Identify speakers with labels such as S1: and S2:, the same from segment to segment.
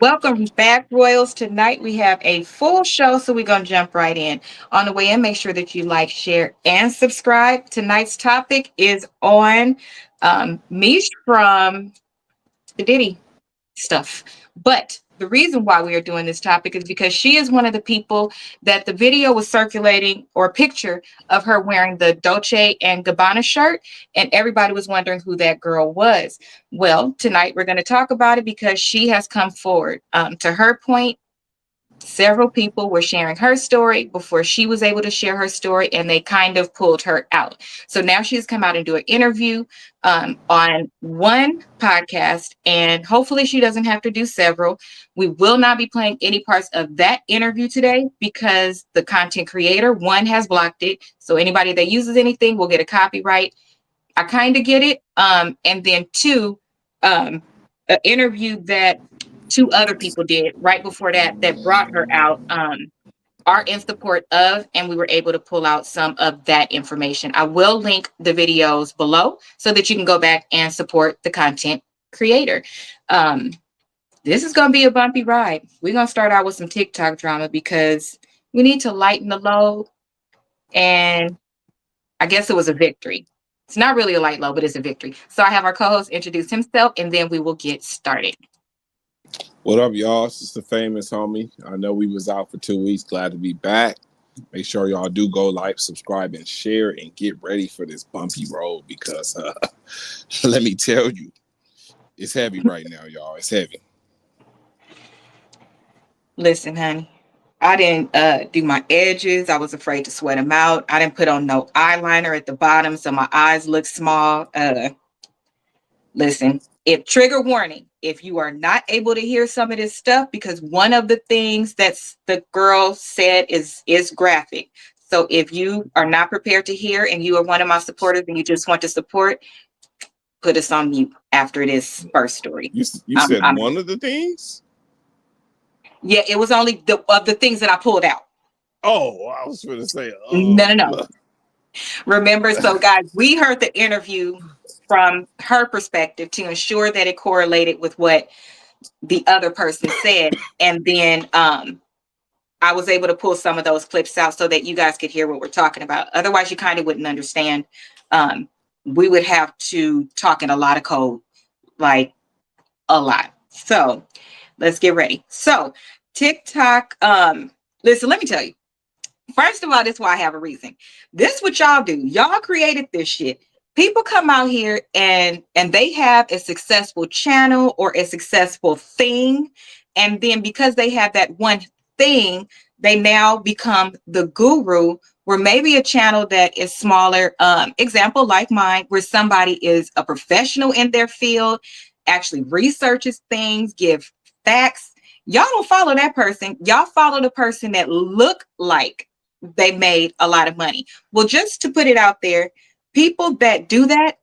S1: Welcome back, Royals. Tonight we have a full show, so we're going to jump right in. On the way in, make sure that you like, share, and subscribe. Tonight's topic is on Mish from the Diddy stuff. But the reason why we are doing this topic is because she is one of the people that the video was circulating, or a picture of her wearing the Dolce and Gabbana shirt, and everybody was wondering who that girl was. Well, tonight we're going to talk about it because she has come forward. To her point, several people were sharing her story before she was able to share her story, and they kind of pulled her out. So now she's come out and do an interview on one podcast, and hopefully she doesn't have to do several. We will not be playing any parts of that interview today because the content creator, one, has blocked it. So anybody that uses anything will get a copyright. I kind of get it. And then two, an interview that two other people did right before that brought her out, are in support of, and we were able to pull out some of that information. I will link the videos below so that you can go back and support the content creator. This is going to be a bumpy ride. We're going to start out with some TikTok drama because we need to lighten the load, and I guess it was a victory. It's not really a light load, but it's a victory. So I have our co-host introduce himself, and then we will get started.
S2: What up, y'all? It's the famous homie. I know we was out for 2 weeks. Glad to be back. Make sure y'all do go like, subscribe, and share, and get ready for this bumpy road because let me tell you, it's heavy right now, y'all. It's heavy.
S1: Listen, honey, I didn't do my edges. I was afraid to sweat them out. I didn't put on no eyeliner at the bottom, so my eyes look small. Listen, if trigger warning, if you are not able to hear some of this stuff, because one of the things that's the girl said is graphic. So if you are not prepared to hear and you are one of my supporters and you just want to support, put us on mute after this first story.
S2: You said one of the things?
S1: Yeah, it was only of the things that I pulled out.
S2: Oh, I was going to say.
S1: No. Remember, so guys, we heard the interview from her perspective to ensure that it correlated with what the other person said. And then I was able to pull some of those clips out so that you guys could hear what we're talking about. Otherwise, you kind of wouldn't understand. We would have to talk in a lot of code, like a lot. So let's get ready. So TikTok, listen, let me tell you. First of all, this is why I have a reason. This is what y'all do. Y'all created this shit. People come out here and they have a successful channel or a successful thing. And then because they have that one thing, they now become the guru, where maybe a channel that is smaller, example like mine, where somebody is a professional in their field, actually researches things, give facts. Y'all don't follow that person. Y'all follow the person that look like they made a lot of money. Well, just to put it out there, people that do that,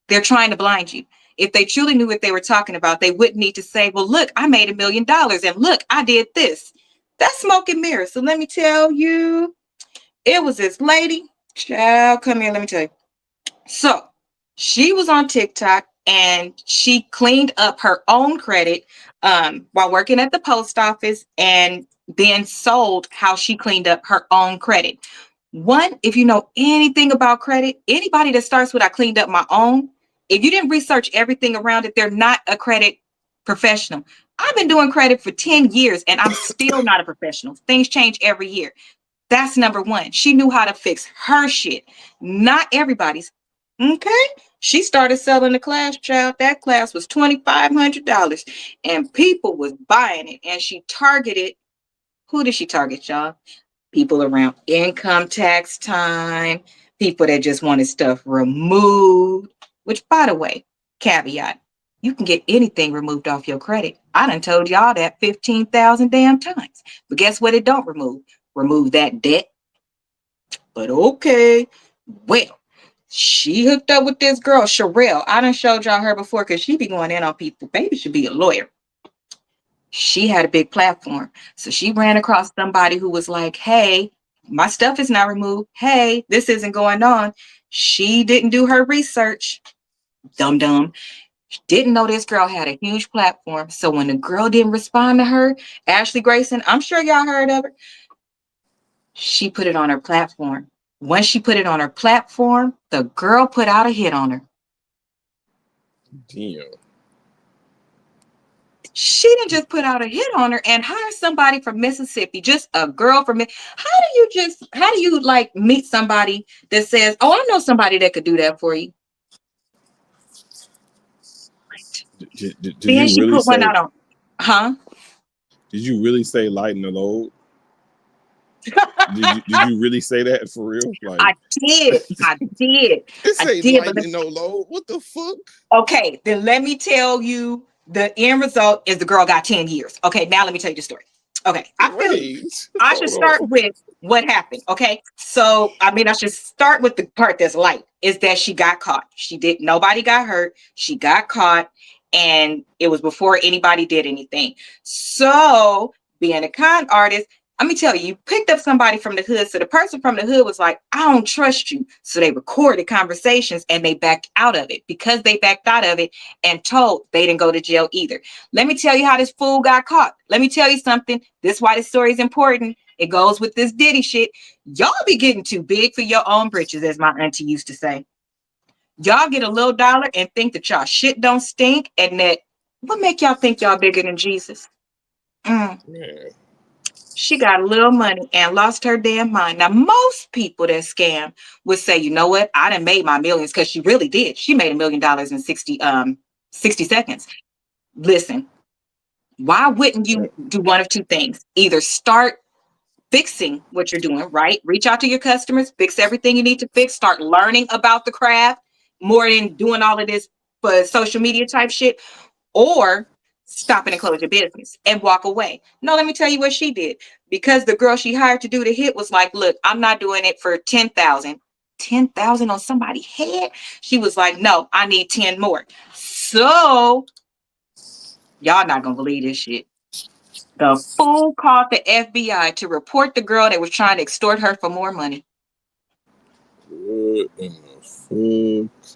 S1: they're trying to blind you. If they truly knew what they were talking about, they wouldn't need to say, well, look, I made $1 million and look, I did this. That's smoke and mirrors. So let me tell you, it was this lady. Child, come here, let me tell you. So she was on TikTok and she cleaned up her own credit while working at the post office, and then sold how she cleaned up her own credit. One, if you know anything about credit, anybody that starts with I cleaned up my own, if you didn't research everything around it, they're not a credit professional. I've been doing credit for 10 years and I'm still not a professional. Things change every year. That's number one. She knew how to fix her shit, not everybody's. Okay. She started selling the class, child. That class was $2,500 and people was buying it. And she targeted, who did she target, y'all? People around income tax time, people that just wanted stuff removed, which, by the way, caveat, you can get anything removed off your credit. I done told y'all that 15,000 damn times. But guess what it don't remove? Remove that debt. But okay, well, she hooked up with this girl, Sherelle. I done showed y'all her before because she be going in on people. Baby should be a lawyer. She had a big platform. So she ran across somebody who was like, hey, my stuff is not removed. Hey, this isn't going on. She didn't do her research. Dumb. Didn't know this girl had a huge platform. So when the girl didn't respond to her, Ashley Grayson, I'm sure y'all heard of her. She put it on her platform. Once she put it on her platform, the girl put out a hit on her.
S2: Damn.
S1: She didn't just put out a hit on her and hire somebody from Mississippi, just a girl from it. How do you like meet somebody that says, oh, I know somebody that could do that for you?
S2: Did
S1: Then
S2: you
S1: she
S2: really
S1: put one
S2: say,
S1: out on, huh?
S2: did you really say lighten the load? Did you really say that for real? Like,
S1: I did.
S2: this
S1: I
S2: ain't
S1: did. But
S2: lightening no load. What the fuck?
S1: okay, then let me tell you the end result is the girl got 10 years. Okay, now let me tell you the story. Okay, I feel I should start with what happened. Okay, so I should start with the part that's light is that she got caught. Nobody got hurt. She got caught, and it was before anybody did anything. So, being a con artist, let me tell you, you picked up somebody from the hood. So the person from the hood was like, I don't trust you. So they recorded conversations and they backed out of it. Because they backed out of it and told, they didn't go to jail either. Let me tell you how this fool got caught. Let me tell you something. This is why this story is important. It goes with this Diddy shit. Y'all be getting too big for your own britches, as my auntie used to say. Y'all get a little dollar and think that y'all shit don't stink, and that what make y'all think y'all bigger than Jesus?
S2: Yeah.
S1: She got a little money and lost her damn mind. Now, most people that scam would say, you know what? I done made my millions, because she really did. She made $1 million in 60 seconds. Listen, why wouldn't you do one of two things? Either start fixing what you're doing, right? Reach out to your customers, fix everything you need to fix, start learning about the craft more than doing all of this for social media type shit, or stopping and close your business and walk away. No, let me tell you what she did. Because the girl she hired to do the hit was like, look, I'm not doing it for 10,000. 10,000 on somebody's head. She was like, no, I need 10 more. So y'all not gonna believe this shit. The fool called the FBI to report the girl that was trying to extort her for more money.
S2: What in the fuck?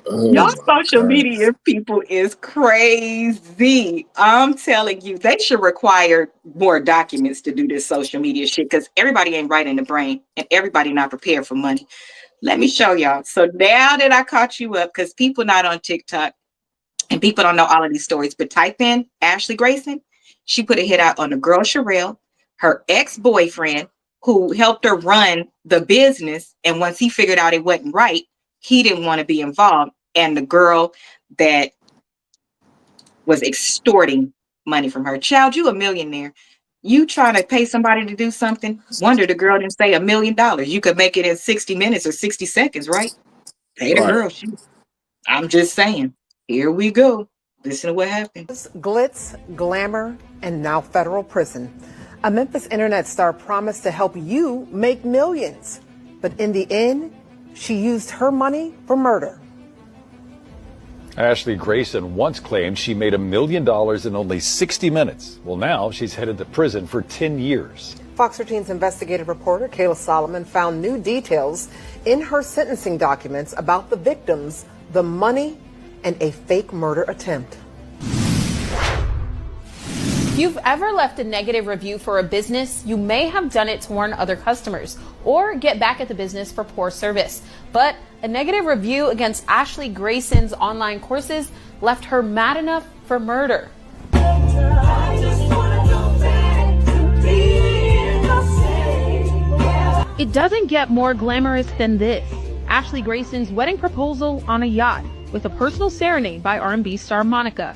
S2: Oh,
S1: Y'all social
S2: God.
S1: media people is crazy. I'm telling you, they should require more documents to do this social media shit, because everybody ain't right in the brain and everybody not prepared for money. Let me show y'all. So now that I caught you up, because people not on TikTok and people don't know all of these stories, but type in Ashley Grayson. She put a hit out on the girl Sherelle, her ex-boyfriend, who helped her run the business. And once he figured out it wasn't right, he didn't want to be involved. And the girl that was extorting money from her. Child, you a millionaire. You trying to pay somebody to do something? Wonder the girl didn't say $1 million. You could make it in 60 minutes or 60 seconds, right? Pay the
S2: Right.
S1: girl. I'm just saying. Here we go. Listen to what happened.
S3: Glitz, glamour, and now federal prison. A Memphis internet star promised to help you make millions. But in the end, she used her money for murder.
S4: Ashley Grayson once claimed she made $1 million in only 60 minutes. Well, now she's headed to prison for 10 years.
S3: Fox 13's investigative reporter Kayla Solomon found new details in her sentencing documents about the victims, the money, and a fake murder attempt.
S5: If you've ever left a negative review for a business, you may have done it to warn other customers or get back at the business for poor service. But a negative review against Ashley Grayson's online courses left her mad enough for murder.
S6: It doesn't get more glamorous than this. Ashley Grayson's wedding proposal on a yacht with a personal serenade by R&B star Monica.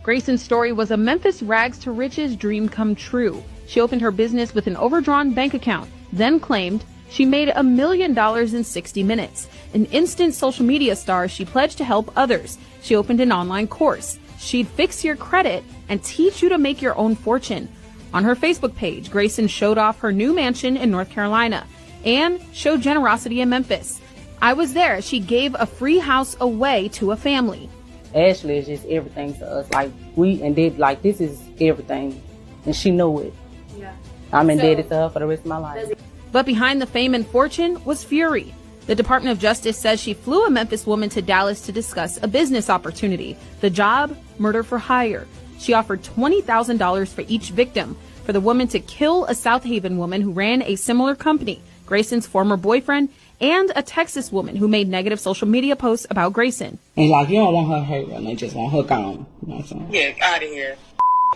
S6: Grayson's story was a Memphis rags to riches dream come true. She opened her business with an overdrawn bank account, then claimed she made $1 million in 60 minutes. An instant social media star, she pledged to help others. She opened an online course. She'd fix your credit and teach you to make your own fortune. On her Facebook page, Grayson showed off her new mansion in North Carolina and showed generosity in Memphis. I was there. She gave a free house away to a family.
S7: Ashley is just everything to us. This is everything. And she know it. Yeah. I'm indebted to her for the rest of my life.
S6: But behind the fame and fortune was fury. The Department of Justice says she flew a Memphis woman to Dallas to discuss a business opportunity. The job, murder for hire. She offered $20,000 for each victim, for the woman to kill a South Haven woman who ran a similar company, Grayson's former boyfriend, and a Texas woman who made negative social media posts about Grayson.
S7: And like, you don't want her hurt, and they just want her gone. You know what I'm saying?
S8: Yeah, out of here.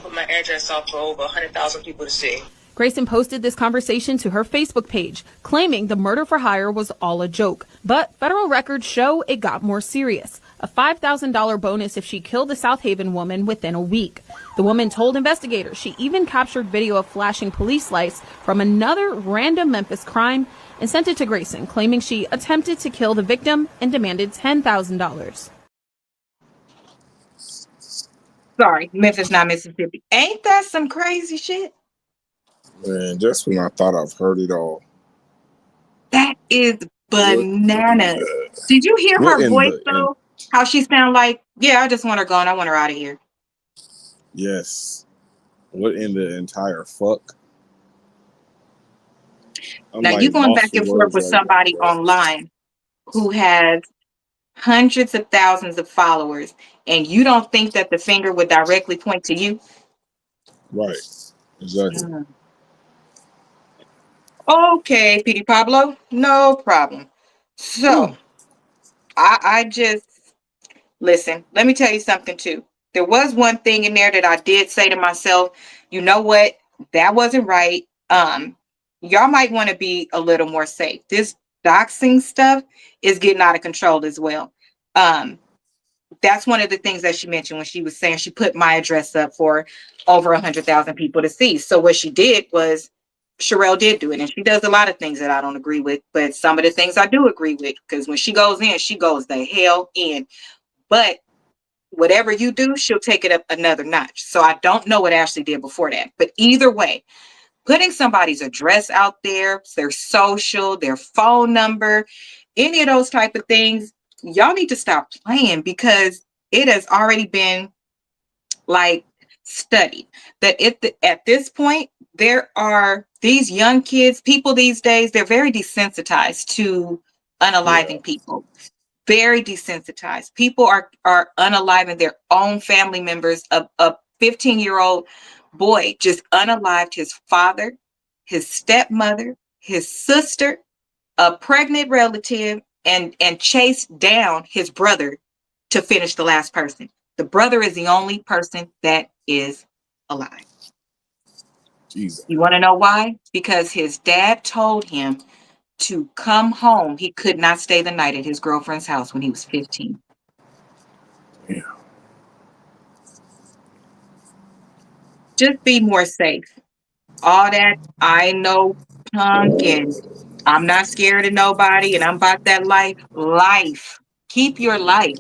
S8: Put my address up for over 100,000 people to see.
S6: Grayson posted this conversation to her Facebook page, claiming the murder for hire was all a joke. But federal records show it got more serious. A $5,000 bonus if she killed the South Haven woman within a week. The woman told investigators she even captured video of flashing police lights from another random Memphis crime and sent it to Grayson, claiming she attempted to kill the victim and demanded $10,000.
S1: Sorry, Memphis, not Mississippi. Ain't that some crazy shit?
S2: Man, just when I thought I've heard it all.
S1: That is bananas. Did you hear her voice though? How she sound like, yeah, I just want her gone. I want her out of here.
S2: Yes. What in the entire fuck?
S1: Now you going back and forth with somebody online who has hundreds of thousands of followers, and you don't think that the finger would directly point to you?
S2: Right. Exactly.
S1: Okay, Petey Pablo, no problem. So I just listen, let me tell you something too. There was one thing in there that I did say to myself, you know what? That wasn't right. Y'all might want to be a little more safe. This doxing stuff is getting out of control as well. That's one of the things that she mentioned when she was saying she put my address up for over 100,000 people to see. So what she did was Sherelle did do it, and she does a lot of things that I don't agree with, but some of the things I do agree with, because when she goes in, she goes the hell in. But whatever you do, she'll take it up another notch. So I don't know what Ashley did before that, but either way, putting somebody's address out there, their social, their phone number, any of those type of things, y'all need to stop playing, because it has already been like studied that at this point, there are these young kids, people these days, they're very desensitized to unaliving people. Very desensitized. People are unaliving their own family members. A 15-year-old boy just unalived his father, his stepmother, his sister, a pregnant relative, and chased down his brother to finish the last person. The brother is the only person that is alive.
S2: Jesus.
S1: You want to know why? Because his dad told him to come home. He could not stay the night at his girlfriend's house when he was 15.
S2: Yeah.
S1: Just be more safe. All that I know punk and I'm not scared of nobody and I'm about that life. Keep your life.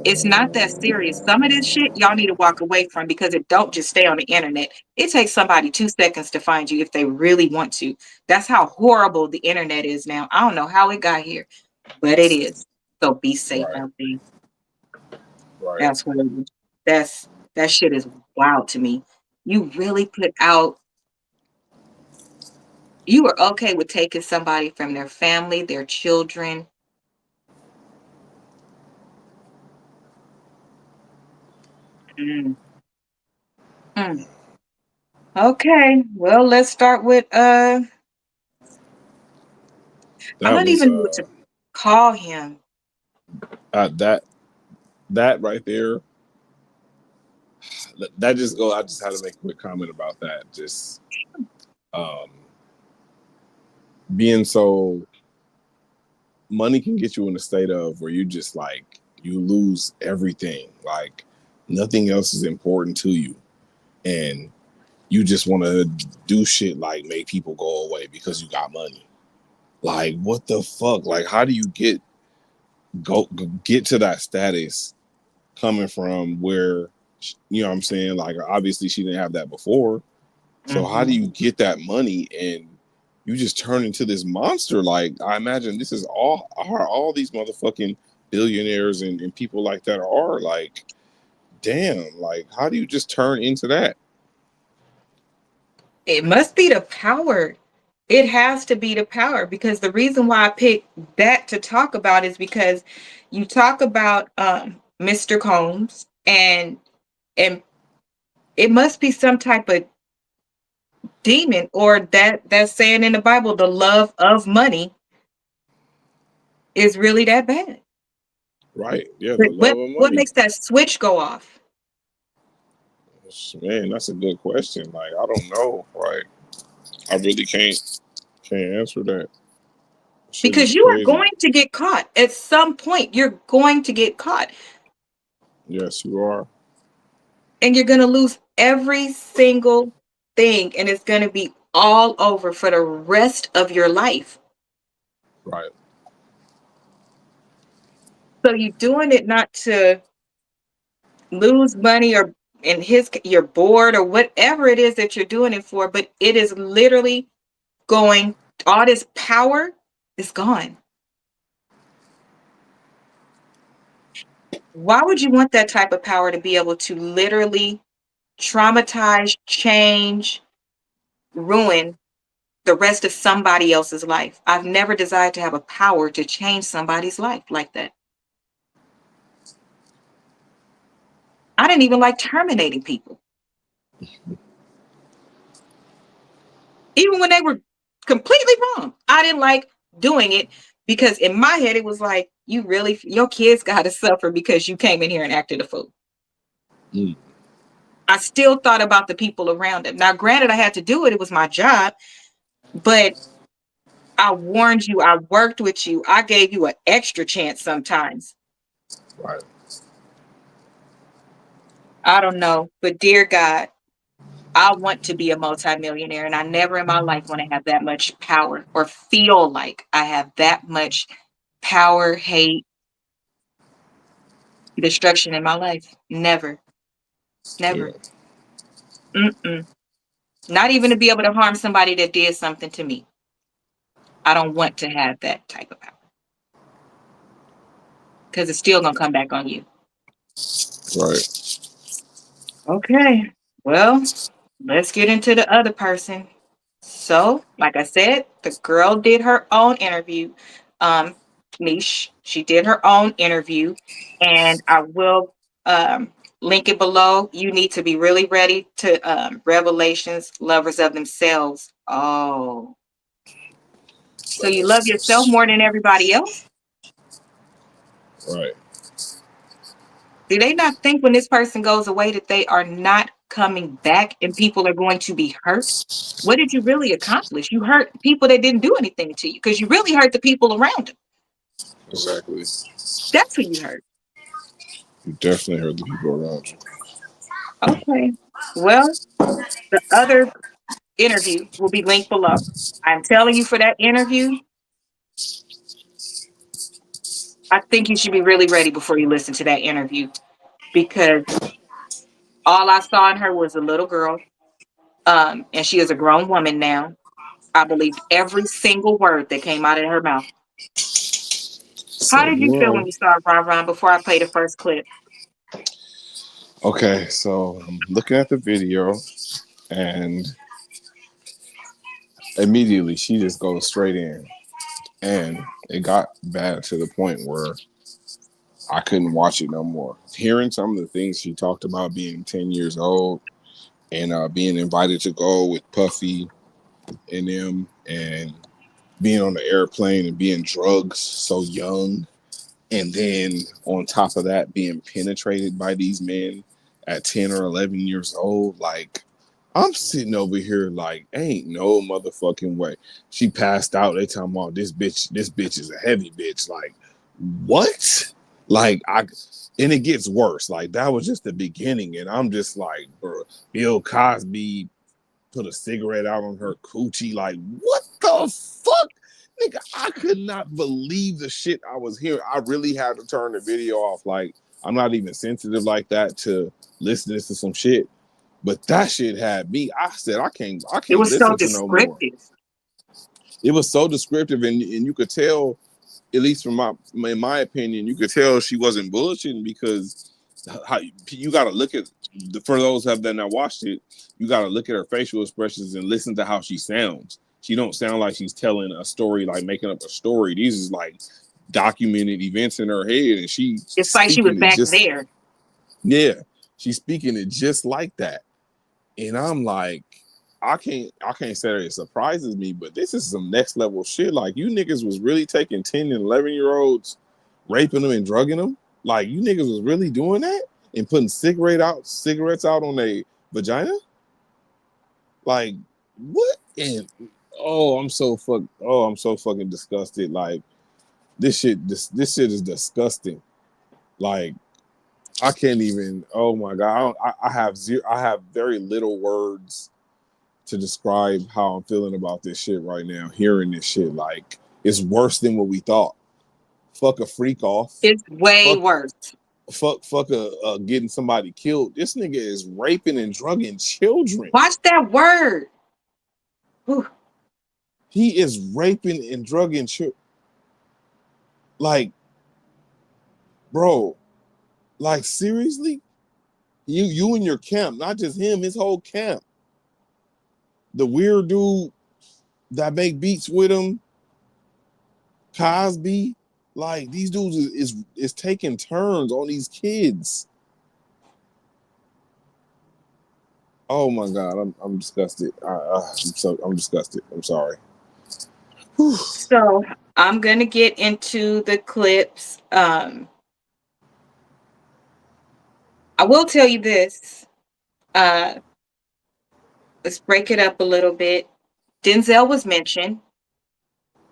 S1: It's not that serious. Some of this shit y'all need to walk away from, because it don't just stay on the internet. It takes somebody 2 seconds to find you if they really want to. That's how horrible the internet is now. I don't know how it got here, but it is. So be safe out there.
S2: Right.
S1: That's what it is. That shit is wild to me. You really put out, you were okay with taking somebody from their family, their children. Mm. Mm. Okay, well, let's start with I don't even know what to call him.
S2: That right there. That just go. I just had to make a quick comment about that. Just being so, money can get you in a state of where you just like, you lose everything. Like nothing else is important to you, and you just want to do shit like make people go away because you got money. Like what the fuck? Like how do you get to that status coming from where, you know what I'm saying? Like obviously she didn't have that before. So how do you get that money and you just turn into this monster? Like I imagine this is all these motherfucking billionaires and people like that are like, damn, like how do you just turn into that?
S1: It must be the power It has to be the power, because the reason why I picked that to talk about is because you talk about Mr. Combs, and it must be some type of demon, or that's saying in the Bible the love of money is really that bad.
S2: Right. Yeah,
S1: But
S2: the love of
S1: what
S2: money.
S1: makes that switch go off?
S2: Man, that's a good question. Like, I don't know. Like, I really can't answer that. Shit
S1: Because
S2: is
S1: you are
S2: crazy.
S1: going to get caught at some point. You're going to get caught,
S2: Yes, you are.
S1: and you're going to lose every single thing, and it's going to be all over for the rest of your life.
S2: Right.
S1: So you're doing it not to lose money, or you're bored, or whatever it is that you're doing it for, but it is literally going, all this power is gone. Why would you want that type of power to be able to literally traumatize, change, ruin the rest of somebody else's life? I've never desired to have a power to change somebody's life like that. I didn't even like terminating people, even when they were completely wrong. I didn't like doing it, because in my head it was like, your kids got to suffer because you came in here and acted a fool.
S2: Mm.
S1: I still thought about the people around them. Now, granted, I had to do it; it was my job, but I warned you. I worked with you. I gave you an extra chance sometimes.
S2: Right.
S1: I don't know, but dear God, I want to be a multimillionaire, and I never in my life want to have that much power or feel like I have that much power, hate, destruction in my life. Never,
S2: Yeah.
S1: never. Mm-mm. Not even to be able to harm somebody that did something to me. I don't want to have that type of power, because it's still going to come back on you.
S2: Right.
S1: Okay. Well, let's get into the other person. So, like I said, the girl did her own interview. Um, she did her own interview, and I will link it below. You need to be really ready to Revelations, lovers of themselves. Oh, so you love yourself more than everybody else?
S2: Right.
S1: Do they not think when this person goes away that they are not coming back and people are going to be hurt? What did you really accomplish? You hurt people that didn't do anything to you, because you really hurt the people around them.
S2: Exactly.
S1: That's who you hurt.
S2: You definitely heard the people around you.
S1: Okay. Well, the other interview will be linked below. I'm telling you, for that interview, I think you should be really ready before you listen to that interview, because all I saw in her was a little girl. And she is a grown woman now. I believed every single word that came out of her mouth. How
S2: So
S1: did you
S2: do
S1: feel
S2: I.
S1: when you saw Ron Ron before I play the first clip?
S2: Okay, so I'm looking at the video, and immediately she just goes straight in. And it got bad to the point where I couldn't watch it no more. Hearing some of the things she talked about, being 10 years old and being invited to go with Puffy and them, and being on the airplane and being drugged so young, and then on top of that being penetrated by these men at 10 or 11 years old. Like, I'm sitting over here like, ain't no motherfucking way. She passed out. They talking about this bitch is a heavy bitch. Like, what? Like, and it gets worse. Like, that was just the beginning. And I'm just like, bro, Bill Cosby put a cigarette out on her coochie. Like, what the fuck? Nigga, I could not believe the shit I was hearing. I really had to turn the video off. Like, I'm not even sensitive like that to listening to some shit. But that shit had me. I said, I
S1: It
S2: can't
S1: was so
S2: listen to no more.
S1: descriptive.
S2: It was so descriptive, and you could tell, at least from in my opinion, you could tell she wasn't bullshitting, because how you got to look at, for those that have not watched it, you got to look at her facial expressions and listen to how she sounds. She don't sound like she's telling a story, like making up a story. These is like documented events in her head, and
S1: It's like she was back there.
S2: Yeah, she's speaking it just like that. And I'm like, I can't say that it surprises me, but this is some next level shit. Like, you niggas was really taking 10 and 11-year-olds, raping them and drugging them. Like, you niggas was really doing that and putting cigarettes out on their vagina. Like, what? And I'm so fucking disgusted. Like, this shit is disgusting. Like, I can't even. Oh my god, I have very little words to describe how I'm feeling about this shit right now. Hearing this shit, like, it's worse than what we thought. Fuck a freak off.
S1: It's way worse.
S2: Fuck a getting somebody killed. This nigga is raping and drugging children.
S1: Watch that word. Whew.
S2: He is raping and drugging children. Like, bro, like, seriously? You and your camp, not just him, his whole camp. The weird dude that make beats with him, Cosby, like, these dudes is taking turns on these kids. Oh my god, I'm disgusted. I'm disgusted. I'm sorry. Whew.
S1: So I'm gonna get into the clips. I will tell you this. Let's break it up a little bit. Denzel was mentioned,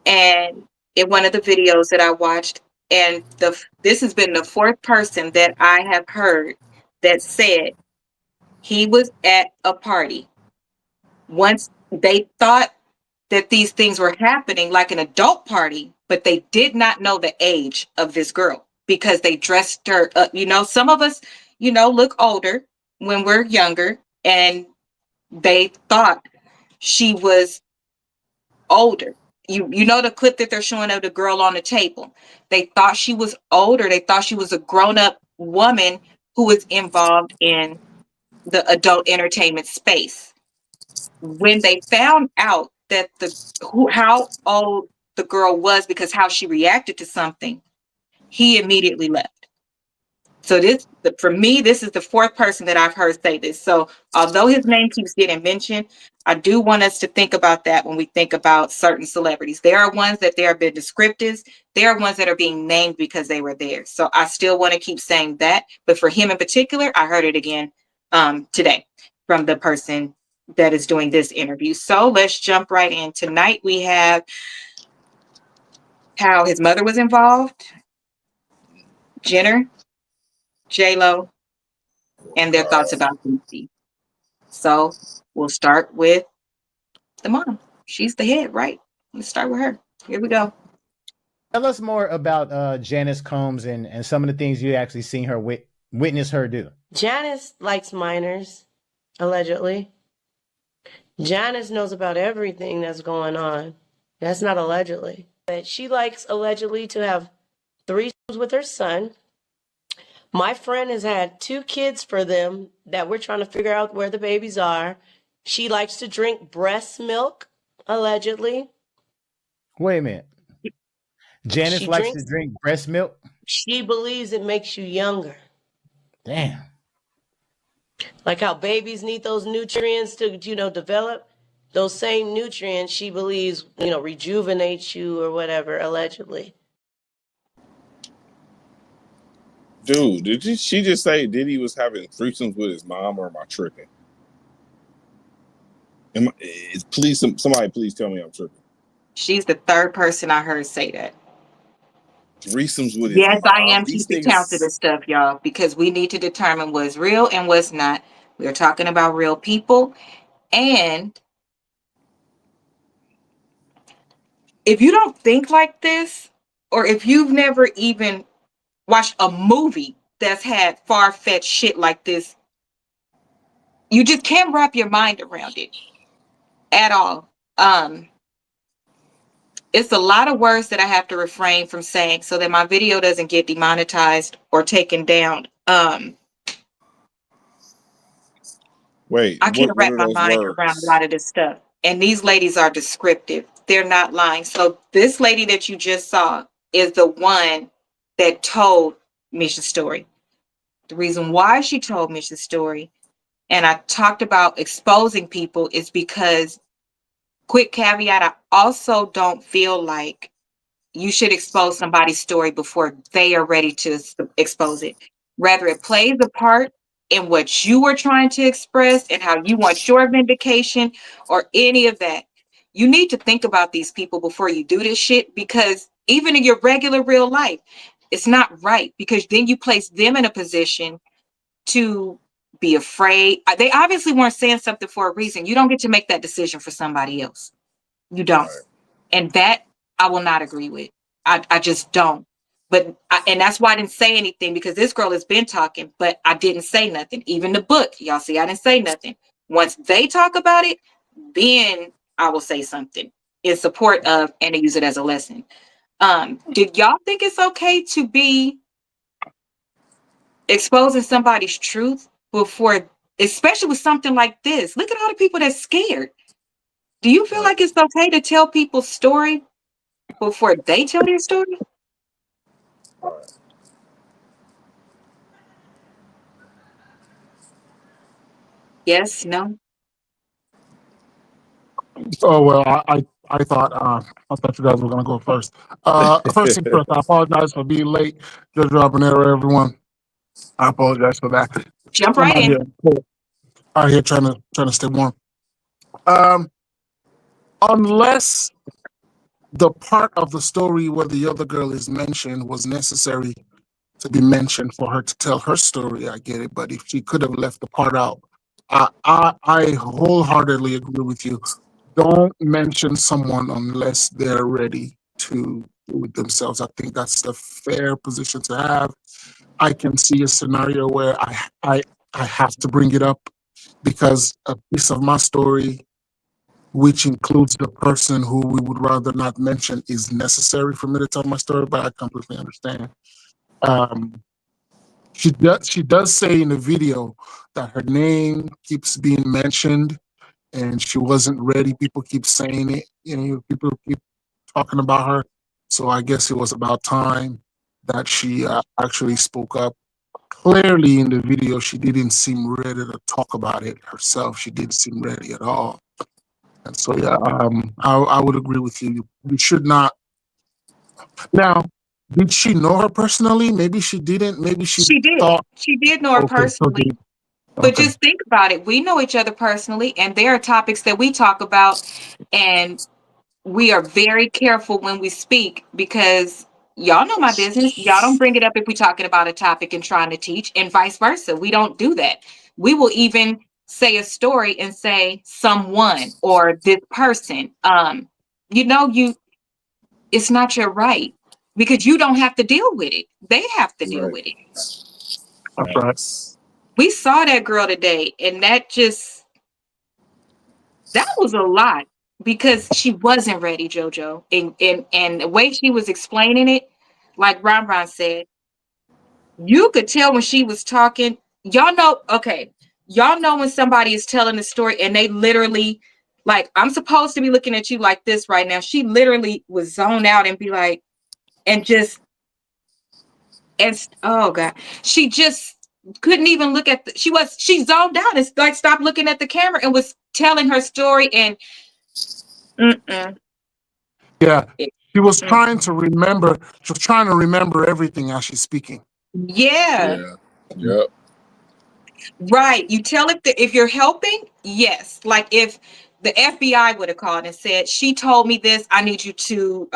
S1: and in one of the videos that I watched, and this has been the fourth person that I have heard that said he was at a party. Once they thought that these things were happening like an adult party, but they did not know the age of this girl because they dressed her up. You know, some of us, look older when we're younger, and they thought she was older. You know the clip that they're showing of the girl on the table. They thought she was older. They thought she was a grown-up woman who was involved in the adult entertainment space. When they found out that how old the girl was because how she reacted to something, he immediately left. So for me, this is the fourth person that I've heard say this. So although his name keeps getting mentioned, I do want us to think about that when we think about certain celebrities. There are ones that there have been descriptives. There are ones that are being named because they were there. So I still want to keep saying that. But for him in particular, I heard it again today from the person that is doing this interview. So let's jump right in. Tonight we have how his mother was involved, Jenner, J-Lo, and their thoughts about DC. So we'll start with the mom. She's the head, right? Let's start with her. Here we go.
S9: Tell us more about Janice Combs and some of the things you actually seen her witness her do.
S10: Janice likes minors, allegedly. Janice knows about everything that's going on. That's not allegedly. But she likes allegedly to have threesomes with her son. My friend has had 2 kids for them that we're trying to figure out where the babies are. She likes to drink breast milk, allegedly.
S9: Wait a minute. Janice likes to drink breast milk?
S10: She believes it makes you younger.
S9: Damn.
S10: Like how babies need those nutrients to, develop. Those same nutrients, she believes, rejuvenate you or whatever, allegedly.
S2: Dude, she just say Diddy was having threesomes with his mom, or am I tripping? Somebody please tell me I'm tripping.
S1: She's the third person I heard say that.
S2: Threesomes with his mom.
S1: Yes, I am keeping count of this stuff, y'all, because we need to determine what's real and what's not. We're talking about real people. And if you don't think like this, or if you've never even watched a movie that's had far-fetched shit like this, you just can't wrap your mind around it at all. It's a lot of words that I have to refrain from saying so that my video doesn't get demonetized or taken down.
S2: Wait,
S1: I can't wrap my mind around a lot of this stuff. And these ladies are descriptive. They're not lying. So this lady that you just saw is the one that told Mesha's story. The reason why she told Mesha's story, and I talked about exposing people, is because, quick caveat, I also don't feel like you should expose somebody's story before they are ready to expose it. Rather, it plays a part in what you are trying to express and how you want your vindication or any of that. You need to think about these people before you do this shit, because even in your regular real life, it's not right, because then you place them in a position to be afraid. They obviously weren't saying something for a reason. You don't get to make that decision for somebody else. You don't. And that I will not agree with. I just don't. And that's why I didn't say anything, because this girl has been talking, but I didn't say nothing. Even the book, y'all see, I didn't say nothing. Once they talk about it, then I will say something in support of and to use it as a lesson. Did y'all think it's okay to be exposing somebody's truth before, especially with something like this? Look at all the people that's scared. Do you feel like it's okay to tell people's story before they tell their story? Yes, no.
S11: Oh well, I thought you guys were gonna go first. First thing first, I apologize for being late. Just dropping error, everyone. I apologize for that.
S1: Jump
S11: I'm
S1: right in.
S11: out here trying to stay warm. Um, unless the part of the story where the other girl is mentioned was necessary to be mentioned for her to tell her story, I get it. But if she could have left the part out, I wholeheartedly agree with you. Don't mention someone unless they're ready to do it themselves. I think that's the fair position to have. I can see a scenario where I have to bring it up because a piece of my story, which includes the person who we would rather not mention, is necessary for me to tell my story. But I completely understand. Um, she does say in the video that her name keeps being mentioned and she wasn't ready. People keep saying it. People keep talking about her. So I guess it was about time that she actually spoke up. Clearly, in the video, she didn't seem ready to talk about it herself. She didn't seem ready at all. And so, yeah, I would agree with you. You should not. Now, did she know her personally? Maybe she didn't. Maybe she
S1: She did.
S11: thought.
S1: She did know her
S11: Okay,
S1: personally. But
S11: okay.
S1: just think about it. We know each other personally, and there are topics that we talk about, and we are very careful when we speak, because y'all know my business. Y'all don't bring it up if we're talking about a topic and trying to teach, and vice versa. We don't do that. We will even say a story and say someone or this person. You it's not your right, because you don't have to deal with it. They have to deal with it.
S11: That's right.
S1: We saw that girl today, and that was a lot, because she wasn't ready, JoJo. And the way she was explaining it, like Ron said, you could tell when she was talking. Y'all know, okay. Y'all know when somebody is telling a story and they literally, like, I'm supposed to be looking at you like this right now. She literally was zoned out and be like, and just, and oh God, she just couldn't even look at she zoned out and like stopped looking at the camera and was telling her story. And
S11: Yeah, she was trying to remember. She was trying to remember everything as she's speaking.
S1: yeah.
S2: Yep.
S1: Right. You tell if you're helping, yes. Like if the FBI would have called and said, she told me this, I need you to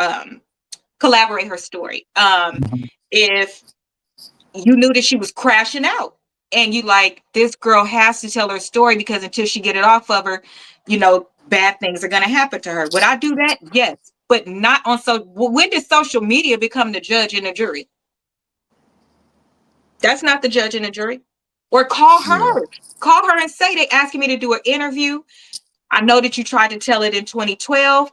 S1: collaborate her story. If you knew that she was crashing out and you like, this girl has to tell her story, because until she get it off of her, bad things are going to happen to her. Would I do that? Yes. But not on when did social media become the judge and the jury? That's not the judge and the jury. Or call her and say, they asking me to do an interview. I know that you tried to tell it in 2012.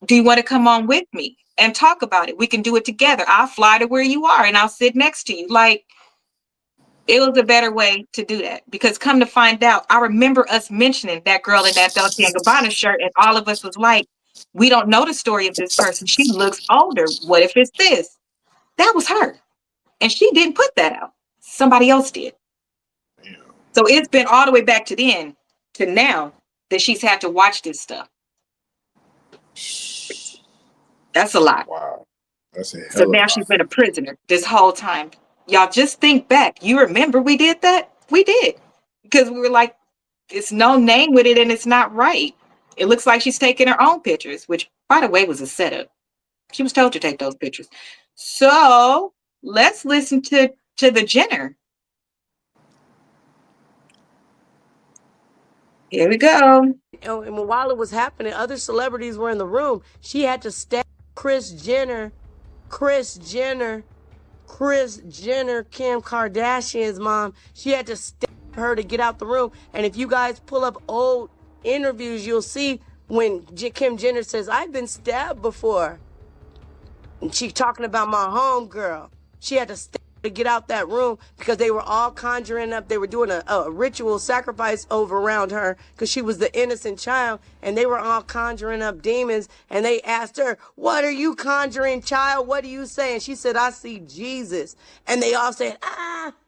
S1: Do you want to come on with me and talk about it? We can do it together. I'll fly to where you are and I'll sit next to you. Like, It was a better way to do that because come to find out, I remember us mentioning that girl in that Dolce and Gabbana shirt, and all of us was like, we don't know the story of this person. She looks older. What if it's this? That was her. And she didn't put that out. Somebody else did. So it's been all the way back to then to now that she's had to watch this stuff. That's a lot.
S2: Wow. That's a hell
S1: So
S2: of a
S1: now
S2: lot.
S1: she's been a prisoner this whole time. Y'all just think back. You remember we did that? We did. Because we were like, it's no name with it and it's not right. It looks like she's taking her own pictures, which, by the way, was a setup. She was told to take those pictures. So let's listen to the Jenner. Here we go.
S10: And while it was happening, other celebrities were in the room. She had to stab Kris Jenner, Kim Kardashian's mom. She had to stab her to get out the room. And if you guys pull up old interviews, you'll see when Kim Jenner says, I've been stabbed before. And she talking about my homegirl. She had to stab to get out that room because they were all conjuring up. They were doing a ritual sacrifice over around her because she was the innocent child, and they were all conjuring up demons. And they asked her, "What are you conjuring, child? What are you saying?" She said, "I see Jesus." And they all said,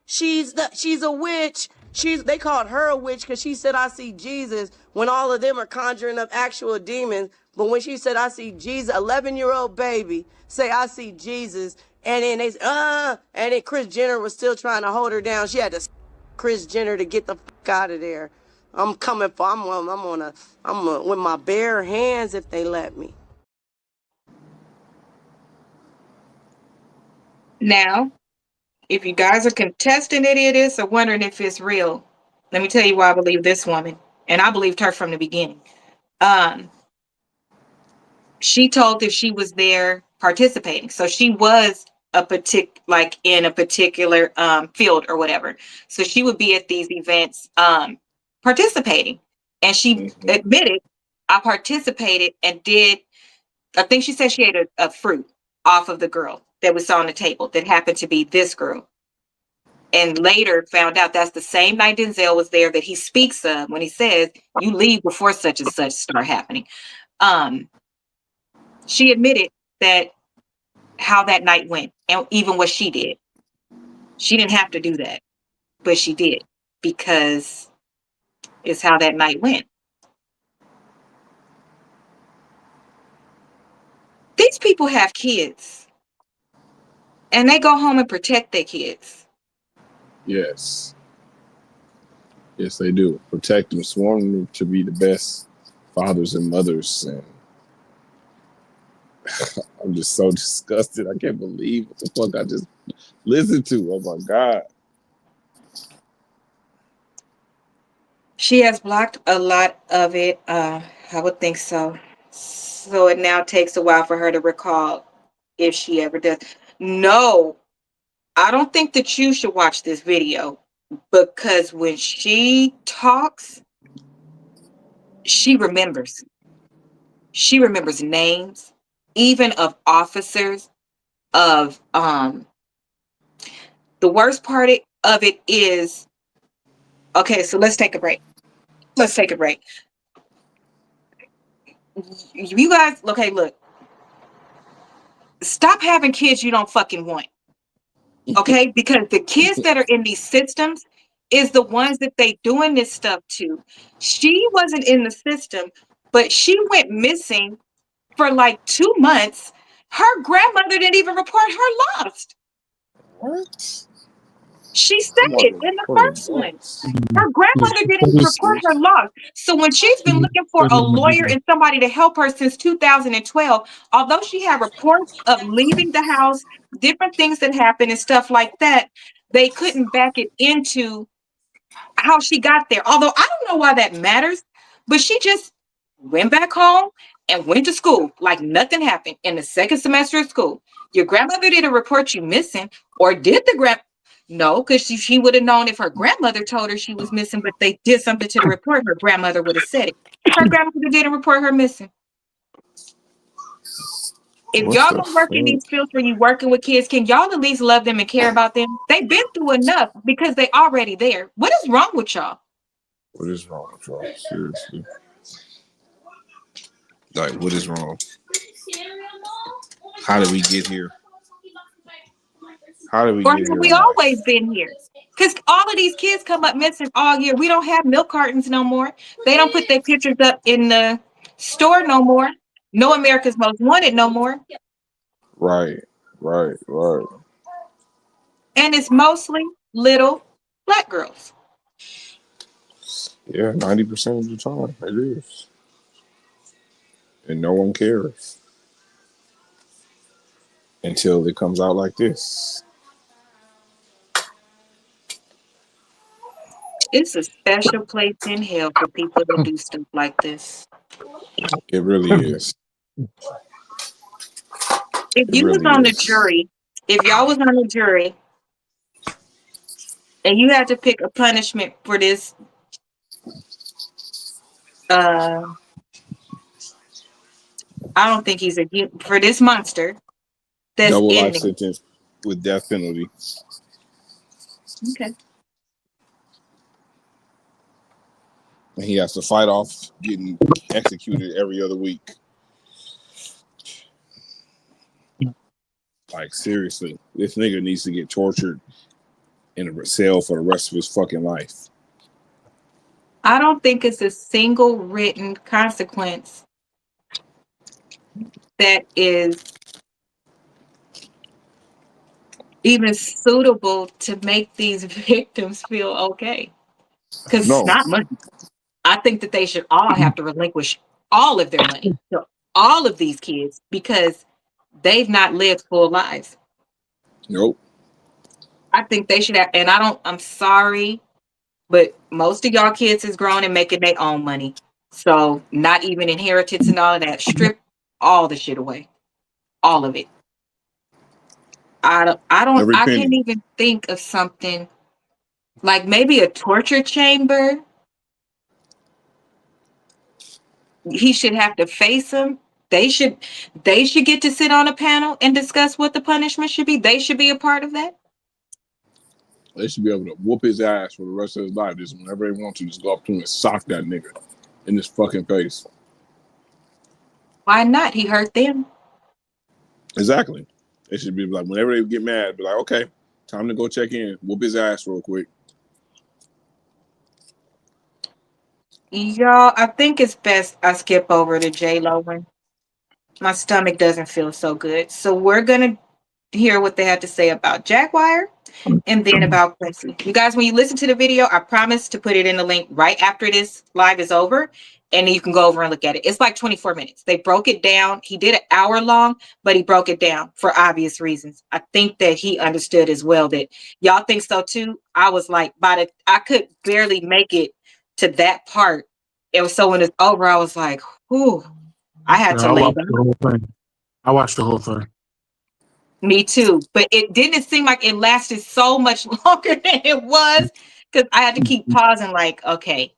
S10: she's a witch. They called her a witch because she said, "I see Jesus," when all of them are conjuring up actual demons. But when she said, "I see Jesus," 11-year-old baby say, "I see Jesus." And then they and then Kris Jenner was still trying to hold her down. She had to Kris Jenner to get the fuck out of there. I'm coming for. I'm with my bare hands if they let me.
S1: Now, if you guys are contesting any of this or wondering if it's real, let me tell you why I believe this woman, and I believed her from the beginning. She told that she was there participating, so she was in a particular field or whatever. So she would be at these events participating, and she admitted, "I participated and did." I think she said she ate a fruit off of the girl that was on the table that happened to be this girl. And later found out that's the same night Denzel was there that he speaks of when he says, "You leave before such and such start happening." She admitted that how that night went and even what she did. She didn't have to do that, but she did because it's how that night went. These people have kids and they go home and protect their kids.
S2: Yes. Yes, they do. Protect them, sworn them to be the best fathers and mothers. And I'm just so disgusted. I can't believe what the fuck I just listened to. Oh my God.
S1: She has blocked a lot of it. I would think so. So it now takes a while for her to recall if she ever does. No, I don't think that you should watch this video because when she talks, she remembers. She remembers names, even of officers, of the worst part of it is, okay, so let's take a break. Let's take a break. You guys, okay, look. Stop having kids you don't fucking want. Okay? Because the kids that are in these systems is the ones that they doing this stuff to. She wasn't in the system, but she went missing for like 2 months. Her grandmother didn't even report her lost.
S2: What?
S1: She said it in the first one. Her grandmother didn't report her lost. So when she's been looking for a lawyer and somebody to help her since 2012, although she had reports of leaving the house, different things that happened and stuff like that, they couldn't back it into how she got there. Although I don't know why that matters, but she just went back home and went to school like nothing happened in the second semester of school. Your grandmother didn't report you missing, or did the No, because she would have known if her grandmother told her she was missing, but they did something to the report, her grandmother would have said it. Her grandmother didn't report her missing. If
S2: What
S1: y'all
S2: the
S1: gonna work in
S2: fuck?
S1: these fields where you working with kids, can y'all at least love them and care about them? They've been through enough because they already there. What is wrong with y'all?
S2: What is wrong with y'all? Seriously. Like, what is wrong? How did we get here? How did we
S1: Or
S2: get
S1: have
S2: here
S1: we
S2: in life?
S1: always been here? Because all of these kids come up missing all year. We don't have milk cartons no more. They don't put their pictures up in the store no more. No America's Most Wanted no more.
S2: Right, right.
S1: And it's mostly little black girls.
S2: Yeah, 90% of the time it is. And no one cares until it comes out like this.
S1: It's a special place in hell for people that do stuff like this.
S2: It really is.
S1: If
S2: It
S1: you was
S2: really
S1: on the
S2: is.
S1: jury, if y'all was on the jury and you had to pick a punishment for this uh I don't think he's for this monster that's
S2: Double
S1: in
S2: life
S1: there.
S2: sentence with death penalty.
S1: Okay.
S2: And he has to fight off getting executed every other week. Like, seriously, this nigga needs to get tortured in a cell for the rest of his fucking life.
S1: I don't think it's a single written consequence that is even suitable to make these victims feel okay. Because it's
S2: No,
S1: not money. I think that they should all have to relinquish all of their money to all of these kids because they've not lived full lives.
S2: nope.
S1: I think they should have, and I'm sorry, but most of y'all kids is grown and making their own money. So not even inheritance and all of that. Strip all the shit away. All of it.
S2: Every
S1: I
S2: penny.
S1: can't even think of something like maybe a torture chamber. He should have to face him. They should get to sit on a panel and discuss what the punishment should be. They should be a part of that.
S2: They should be able to whoop his ass for the rest of his life. Just whenever they want to, just go up to him and sock that nigga in his fucking face.
S1: Why not? He hurt them.
S2: Exactly. They should be like, whenever they get mad, be like, okay, time to go check in. Whoop his ass real quick.
S1: Y'all, I think it's best I skip over to J-Lo one. My stomach doesn't feel so good. So we're gonna hear what they had to say about Jaguar and then about Quincy. You guys, when you listen to the video, I promise to put it in the link right after this live is over, and you can go over and look at it. It's like 24 minutes. They broke it down. He did an hour long, but he broke it down for obvious reasons. I think that he understood as well that y'all think so too. I was like, I could barely make it to that part. It was so when it's over, I was like, whew, I had
S11: Yeah,
S1: to
S11: I
S1: lay
S11: watched
S1: down.
S11: the whole thing. I watched the whole thing.
S1: Me too. But it didn't seem like it lasted so much longer than it was because I had to keep pausing, like, okay.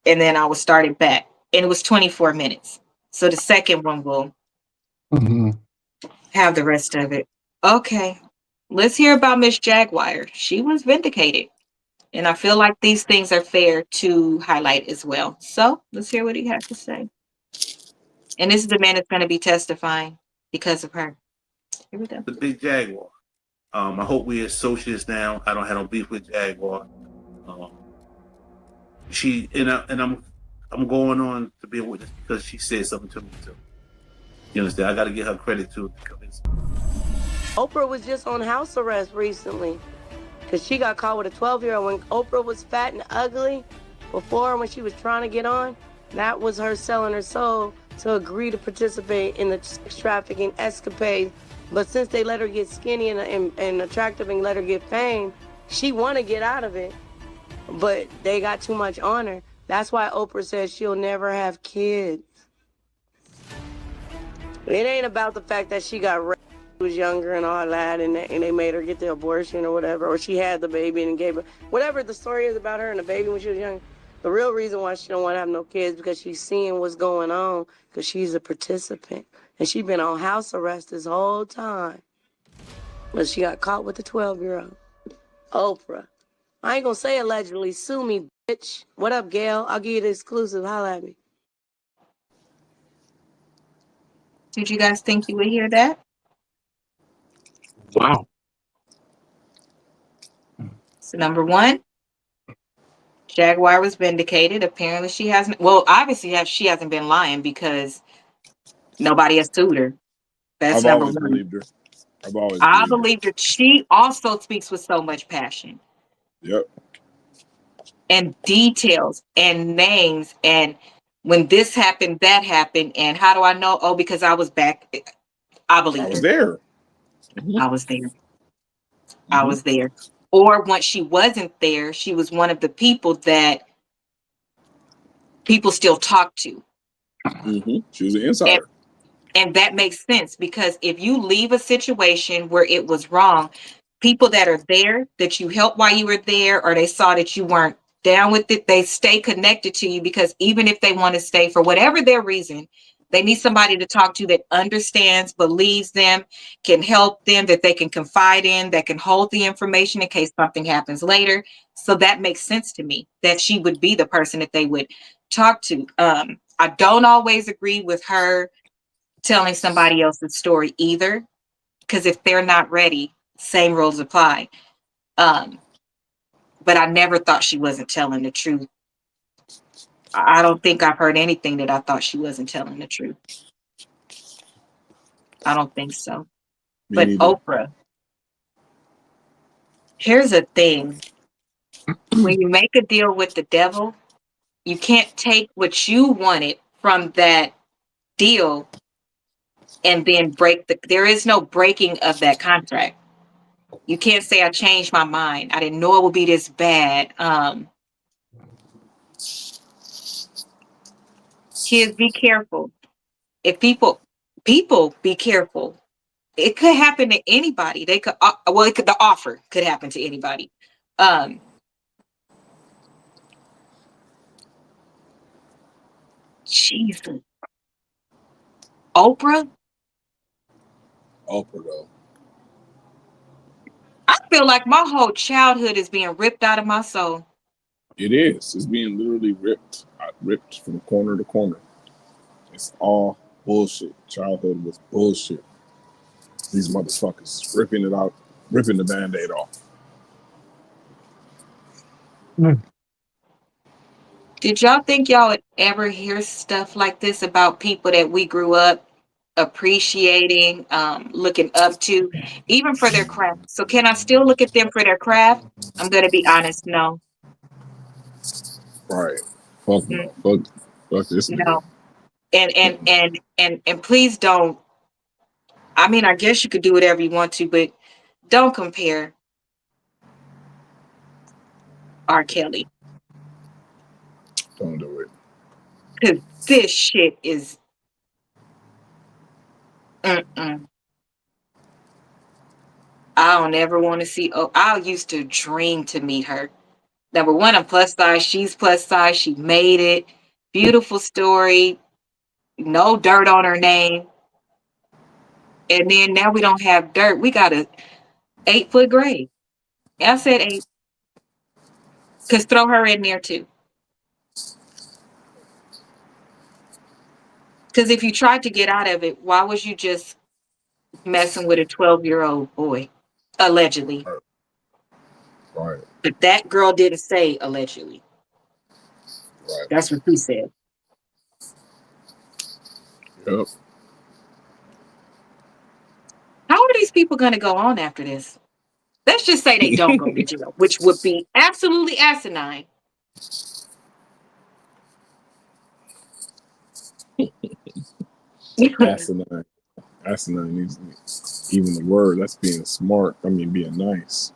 S1: And then I was started back. And it was 24 minutes. So the second one will have the rest of it. Okay. Let's hear about Miss Jaguar. She was vindicated. And I feel like these things are fair to highlight as well. So let's hear what he had to say. And this is the man that's going to be testifying because of her. Here we go.
S12: The big Jaguar. I hope we associates now. I don't have no beef with Jaguar. I'm going on to be a witness because she said something to me too. You understand? I got to give her credit too.
S10: Oprah was just on house arrest recently because she got caught with a 12-year-old. When Oprah was fat and ugly before, when she was trying to get on, that was her selling her soul to agree to participate in the sex trafficking escapade. But since they let her get skinny and attractive and let her get fame, she want to get out of it. But they got too much on her. That's why Oprah says she'll never have kids. It ain't about the fact that she got raped when she was younger and all that, and they made her get the abortion or whatever, or she had the baby and gave her, whatever the story is about her and the baby when she was young. The real reason why she don't want to have no kids because she's seeing what's going on because she's a participant. And she been on house arrest this whole time. But she got caught with the 12-year-old. Oprah. I ain't gonna say allegedly. Sue me, bitch. What up, Gail? I'll give you the exclusive. Holla at me.
S1: Did you guys think you would hear that?
S11: Wow.
S1: So number one, Jaguar was vindicated. Apparently she hasn't. Well, obviously she hasn't been lying because nobody has sued her. That's
S2: I've
S1: number
S2: always
S1: one.
S2: believed her. I've always
S1: I
S2: believed her.
S1: believe that she also speaks with so much passion
S2: Yep.
S1: and details and names. And when this happened, that happened. And how do I know? Oh, because I was back. I
S2: I
S1: believed
S2: was
S1: her.
S2: there.
S1: I was there. I was there. Or when she wasn't there, she was one of the people that people still talk to.
S2: She was an insider.
S1: And that makes sense because if you leave a situation where it was wrong, people that are there that you helped while you were there, or they saw that you weren't down with it, they stay connected to you because even if they want to stay for whatever their reason, they need somebody to talk to that understands, believes them, can help them, that they can confide in, that can hold the information in case something happens later. So that makes sense to me that she would be the person that they would talk to. I don't always agree with her telling somebody else's story either, because if they're not ready, same rules apply. But I never thought she wasn't telling the truth. I don't think I've heard anything that I thought she wasn't telling the truth. I don't think so.
S2: Me
S1: But
S2: neither.
S1: Oprah, here's a thing. When you make a deal with the devil, you can't take what you wanted from that deal and then there is no breaking of that contract. You can't say I changed my mind. I didn't know it would be this bad. Kids, be careful. If people be careful. It could happen to anybody. They could the offer could happen to anybody. Jesus. Oprah,
S2: Oprah though.
S1: I feel like my whole childhood is being ripped out of my soul.
S2: It is. It's being literally ripped from corner to corner. It's all bullshit. Childhood was bullshit. These motherfuckers ripping it out, ripping the band-aid off.
S1: Did y'all think y'all would ever hear stuff like this about people that we grew up appreciating, looking up to, even for their craft? So can I still look at them for their craft? I'm gonna be honest, no.
S2: Right. Fuck
S1: Mm,
S2: no. Fuck this nigga.
S1: no. And please don't. I mean, I guess you could do whatever you want to, but don't compare R. Kelly.
S2: Don't do it.
S1: Because this shit is mm-mm. I don't ever want to see. Oh, I used to dream to meet her. Number one, I'm plus size. She's plus size. She made it. Beautiful story. No dirt on her name. And then now we don't have dirt. We got a 8-foot grave. I said 8. Because throw her in there too. Because if you tried to get out of it, why was you just messing with a 12-year-old boy? Allegedly.
S2: Right.
S1: But that girl didn't say allegedly.
S2: Right.
S1: That's what he said.
S2: Yep.
S1: How are these people going to go on after this? Let's just say they don't go to jail, which would be absolutely asinine.
S2: Asinine. Asinine needs even the word. That's being smart. I mean, being nice.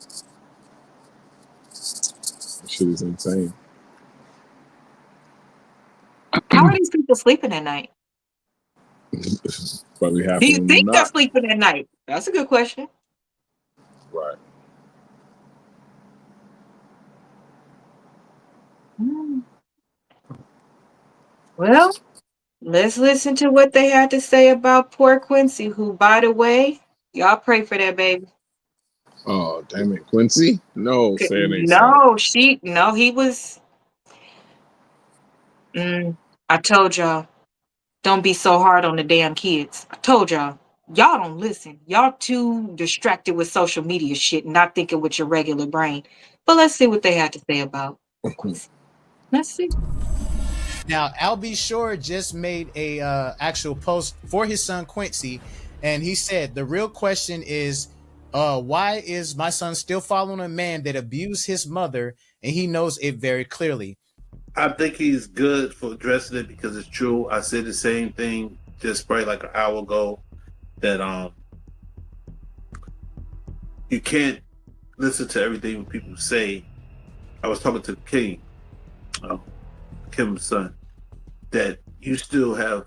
S2: That shit is insane.
S1: How are these people sleeping at night?
S2: Probably half
S1: Do
S2: of
S1: you
S2: them
S1: think they're
S2: not.
S1: sleeping at night? That's a good question.
S2: Right.
S1: Mm. Well, let's listen to what they had to say about poor Quincy, who, by the way, y'all pray for that baby.
S2: Oh, damn it, Quincy. No, say it ain't so.
S1: No, he was. I told y'all, don't be so hard on the damn kids. I told y'all don't listen. Y'all too distracted with social media shit, not thinking with your regular brain. But let's see what they had to say about Quincy. Let's see.
S9: Now, Al B. Shore just made a actual post for his son Quincy, and he said the real question is, why is my son still following a man that abused his mother, and he knows it very clearly?
S12: I think he's good for addressing it because it's true. I said the same thing just probably like an hour ago that you can't listen to everything people say. I was talking to King, Kim's son, that you don't have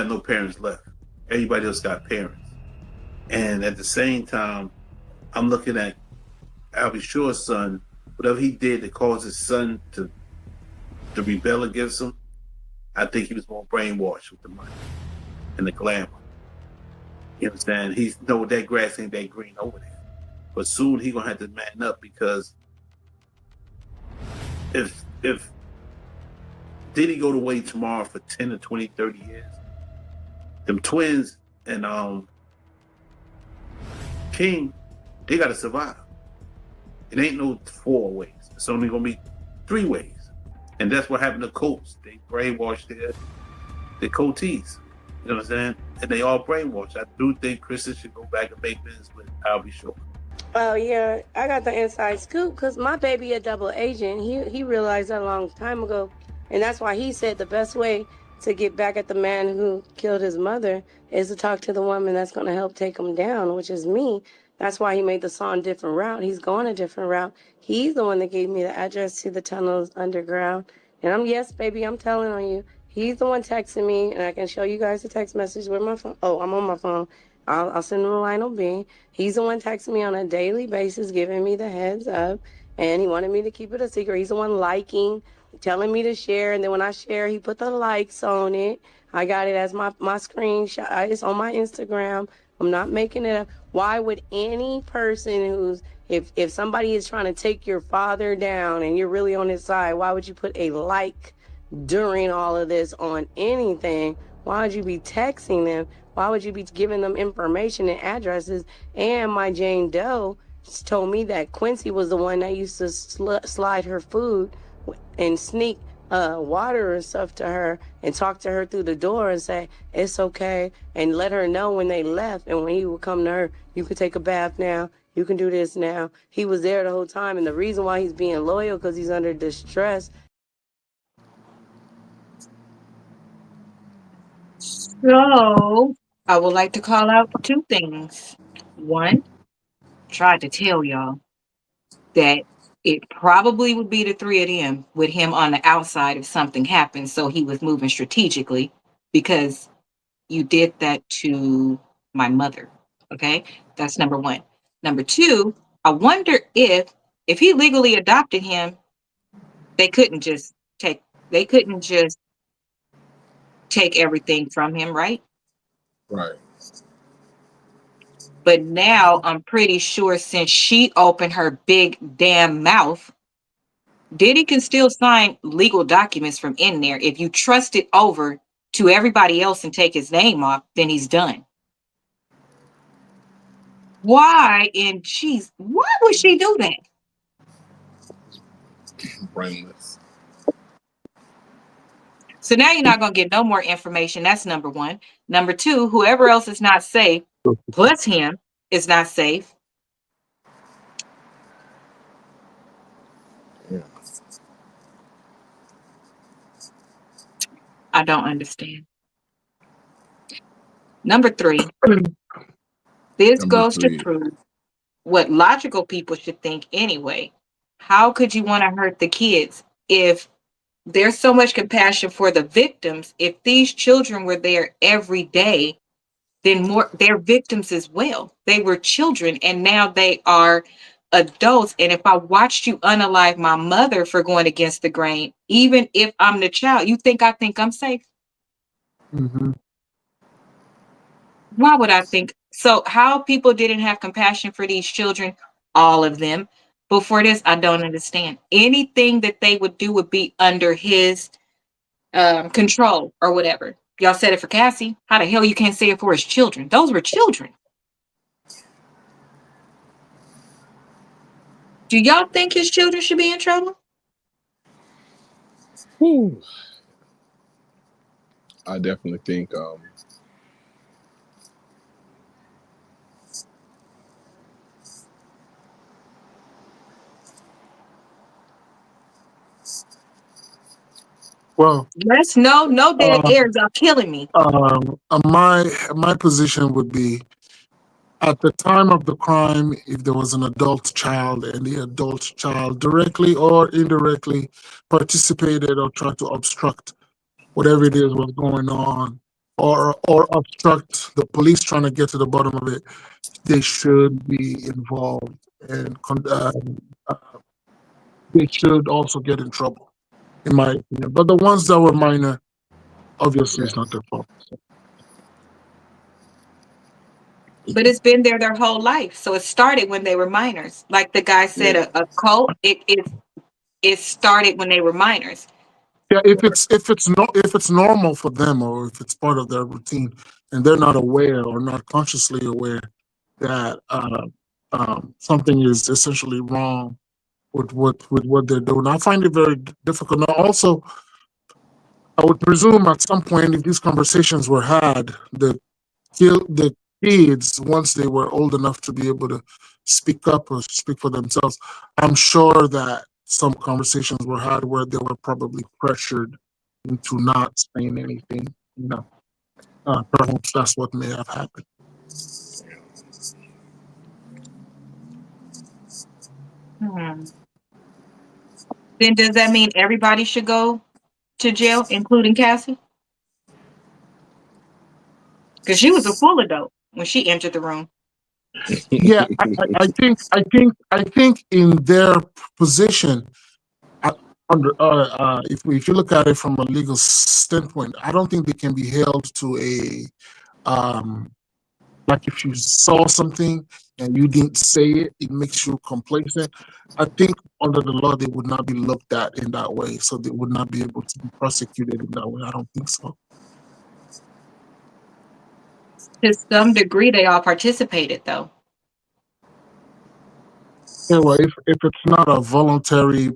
S12: no parents left. Everybody else got parents. And at the same time, I'm looking at Albie Shore's son, whatever he did that caused his son to rebel against him. I think he was more brainwashed with the money and the glamour. You understand? He's know that grass ain't that green over there. But soon he gonna have to man up because if did he go away tomorrow for 10 or 20, 30 years, them twins and King, they gotta survive. It ain't no 4 ways. It's only gonna be 3 ways. And that's what happened to Colts. They brainwashed their coatees. You know what I'm saying? And they all brainwashed. I do think Kristen should go back and make business with Albie Shore.
S10: Oh yeah, I got the inside scoop because my baby a double agent. He realized that a long time ago, and that's why he said the best way to get back at the man who killed his mother is to talk to the woman that's going to help take him down, which is me. That's why he made the song Different Route. He's going a different route. He's the one that gave me the address to the tunnels underground. And yes, baby, I'm telling on you. He's the one texting me, and I can show you guys the text message with my phone. Oh, I'm on my phone. I'll send him a Lionel B. He's the one texting me on a daily basis, giving me the heads up, and he wanted me to keep it a secret. He's the one liking, telling me to share, and then when I share, he put the likes on it. I got it as my screenshot. It's on my Instagram. I'm not making it up. Why would any person who's if somebody is trying to take your father down and you're really on his side, why would you put a like during all of this on anything? Why would you be texting them? Why would you be giving them information and addresses? And my Jane Doe told me that Quincy was the one that used to slide her food and sneak water and stuff to her and talk to her through the door and say, it's okay, and let her know when they left. And when he would come to her, you can take a bath now. You can do this now. He was there the whole time. And the reason why he's being loyal because he's under distress.
S1: So I would like to call out 2 things. One, tried to tell y'all that it probably would be the 3 of them with him on the outside if something happened. So he was moving strategically because you did that to my mother. Okay. That's number 1. Number 2, I wonder if he legally adopted him, they couldn't just take everything from him, right?
S2: Right.
S1: But now I'm pretty sure since she opened her big damn mouth, Diddy can still sign legal documents from in there. If you trust it over to everybody else and take his name off, then he's done. Why would she do that?
S2: Brainless.
S1: So now you're not going to get no more information. That's number 1. Number 2, whoever else is not safe, plus him, is not safe.
S2: Yeah.
S1: I don't understand. Number 3, this goes to prove what logical people should think anyway. How could you want to hurt the kids if there's so much compassion for the victims? If these children were there every day, then they're victims as well. They were children and now they are adults. And if I watched you unalive my mother for going against the grain, even if I'm the child, you think I think I'm safe?
S11: Mm-hmm.
S1: Why would I think so? How people didn't have compassion for these children, all of them, before this, I don't understand. Anything that they would do would be under his control or whatever. Y'all said it for Cassie. How the hell you can't say it for his children? Those were children. Do y'all think his children should be in trouble?
S2: Whew. I definitely think
S11: Well,
S1: Yes, no dead
S11: uh,
S1: airs. Y'all killing me.
S11: my position would be at the time of the crime, if there was an adult child and the adult child directly or indirectly participated or tried to obstruct whatever it is was going on, or obstruct the police trying to get to the bottom of it, they should be involved and uh, they should also get in trouble, in my opinion. But the ones that were minor, obviously,
S2: yeah.
S11: it's not their fault. So,
S1: But it's been there their whole life. So it started when they were minors. Like the guy said,
S2: Yeah.
S1: a cult, it started when they were minors.
S11: yeah, if it's normal for them or if it's part of their routine, and they're not aware or not consciously aware that something is essentially wrong with what they're doing, I find it very difficult. Now, also, I would presume at some point, if these conversations were had, the kids, once they were old enough to be able to speak up or speak for themselves, I'm sure that some conversations were had where they were probably pressured into not saying anything. You know, perhaps that's what may have happened.
S1: Hmm. Then does that mean everybody should go to jail, including Cassie? Because she was a full adult when she entered the room.
S11: Yeah, I think in their position, I, if you look at it from a legal standpoint, I don't think they can be held to like if you saw something and you didn't say it, it makes you complacent. I think under the law they would not be looked at in that way, so they would not be able to be prosecuted in that way. I don't think so.
S1: To some degree, they all participated, though.
S11: Yeah, well, if it's not a voluntary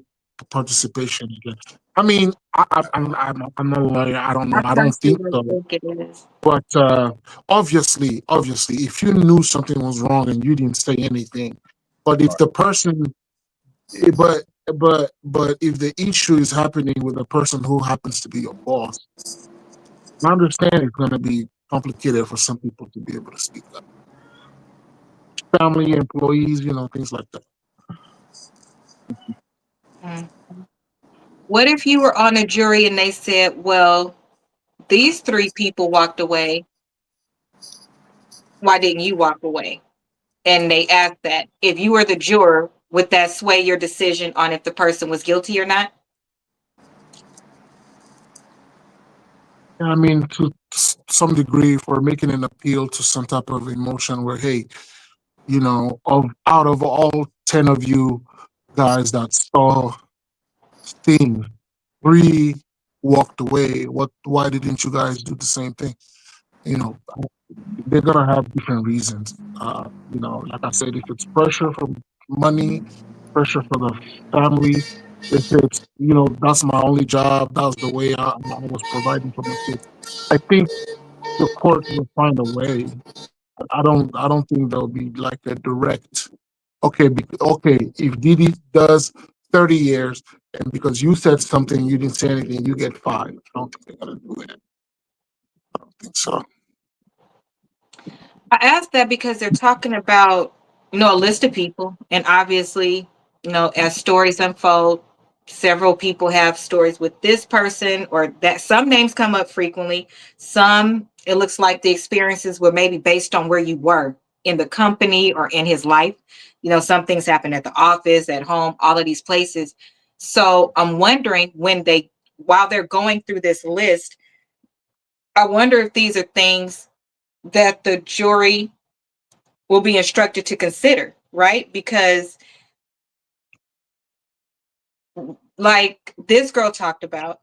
S11: participation, again, I mean, I'm not a lawyer. I don't know.
S1: I
S11: I don't think
S1: personally
S11: so.
S1: don't think it is.
S11: But obviously, if you knew something was wrong and you didn't say anything, but if the person, eh, but if the issue is happening with a person who happens to be your boss, I understand it's going to be complicated for some people to be able to speak up. Family, employees, things like that.
S1: Mm. What if you were on a jury and they said, well, these three people walked away. Why didn't you walk away? And they asked that. If you were the juror, would that sway your decision on if the person was guilty or not?
S11: I mean, to some degree, if we're making an appeal to some type of emotion where, hey, out of all 10 of you guys that saw things, 3 walked away. Why didn't you guys do the same thing? You know, they're gonna have different reasons. Like I said, if it's pressure from money, pressure for the family, if it's, that's my only job, that's the way I was providing for my kids. I think the court will find a way. I don't think there'll be like a direct. Okay, okay. If Didi does 30 years, and because you said something, you didn't say anything, you get 5. I don't think they're gonna do that. I don't think so.
S1: I asked that because they're talking about, a list of people. And obviously, as stories unfold, several people have stories with this person or that. Some names come up frequently. Some, it looks like the experiences were maybe based on where you were. in the company or in his life. You know, some things happen at the office, at home, all of these places. So I'm wondering while they're going through this list, I wonder if these are things that the jury will be instructed to consider, right? Because like this girl talked about,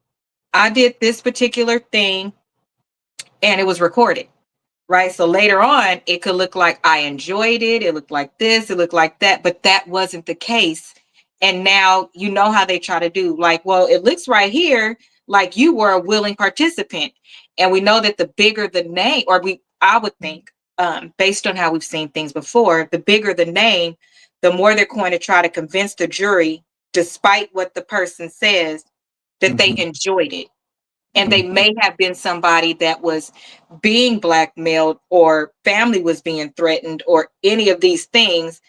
S1: I did this particular thing and it was recorded, right? So later on, it could look like I enjoyed it. It looked like this, it looked like that, but that wasn't the case. And now you know how they try to do, like, well, it looks right here like you were a willing participant. And we know that the bigger the name, I would think, based on how we've seen things before, the bigger the name, the more they're going to try to convince the jury, despite what the person says, that they enjoyed it. And they may have been somebody that was being blackmailed or family was being threatened or any of these things.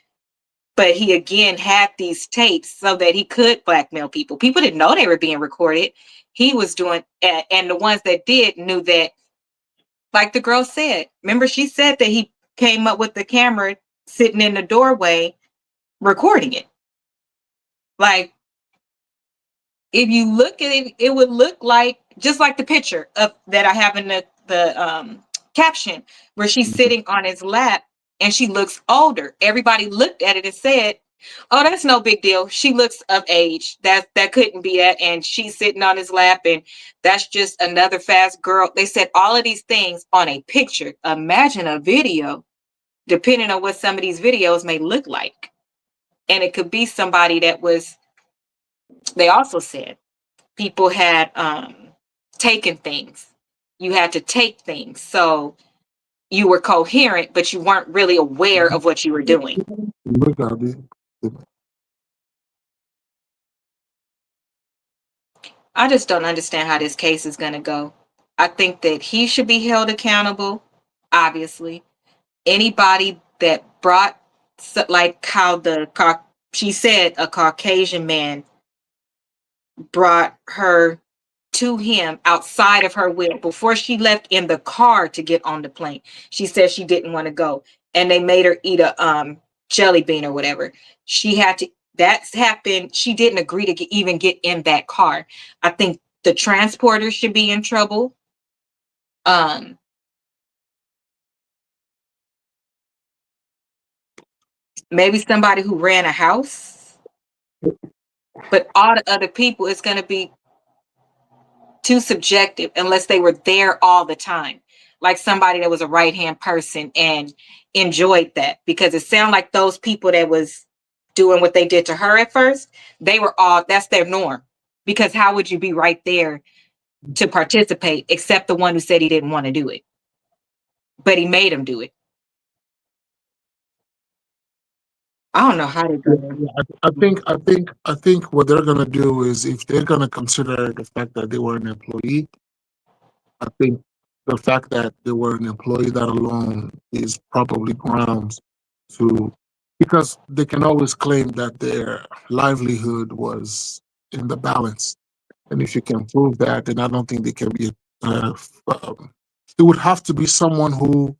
S1: But he again had these tapes so that he could blackmail people. People didn't know they were being recorded. He was doing, and the ones that did knew that, like the girl said, remember she said that he came up with the camera sitting in the doorway recording it. Like, if you look at it, it would look like just like the picture of that I have in the caption where she's sitting on his lap and she looks older. Everybody looked at it and said, "Oh, that's no big deal. She looks of age. That couldn't be that." And she's sitting on his lap, and that's just another fast girl. They said all of these things on a picture. Imagine a video, depending on what some of these videos may look like, and it could be somebody that was. They also said people had taken things. You had to take things. So you were coherent, but you weren't really aware of what you were doing. I just don't understand how this case is going to go. I think that he should be held accountable, obviously. Anybody that brought, like how she said a Caucasian man brought her to him outside of her will before she left in the car to get on the plane. She said she didn't want to go, and they made her eat a jelly bean or whatever. She had to. That's happened. She didn't agree to even get in that car. I think the transporter should be in trouble. Maybe somebody who ran a house, but all the other people, it's going to be too subjective unless they were there all the time, like somebody that was a right-hand person and enjoyed that, because it sounded like those people that was doing what they did to her at first, they were all, that's their norm, because how would you be right there to participate except the one who said he didn't want to do it, but he made him do it. I don't know how they're gonna.
S11: I think what they're gonna do is, if they're gonna consider the fact that they were an employee, I think the fact that they were an employee, that alone is probably grounds to, because they can always claim that their livelihood was in the balance, and if you can prove that, then I don't think they can be. It would have to be someone who,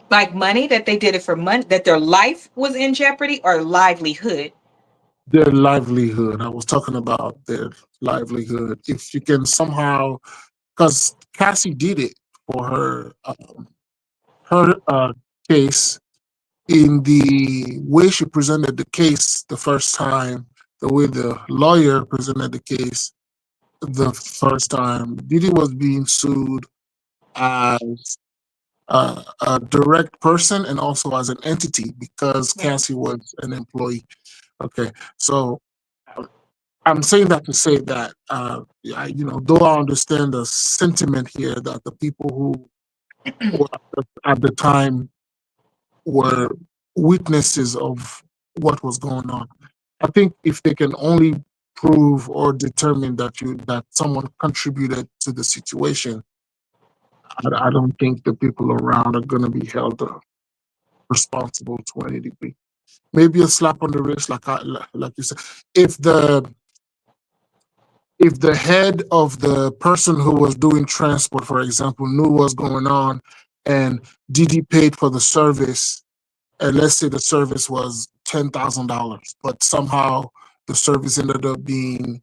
S1: Like money, that they did it for money, that their life was in jeopardy, or livelihood.
S11: their livelihood. I was talking about their livelihood. If you can somehow, because Cassie did it for her case, in the way she presented the case the first time, the way the lawyer presented the case the first time, Didi was being sued as a direct person and also as an entity, because Cassie was an employee. Okay, so I'm saying that to say that, though I understand the sentiment here that the people who were at the time were witnesses of what was going on, I think if they can only prove or determine that someone contributed to the situation, I don't think the people around are going to be held responsible to any degree. Maybe a slap on the wrist, like you said. If the head of the person who was doing transport, for example, knew what's going on and Didi paid for the service, and let's say the service was $10,000, but somehow the service ended up being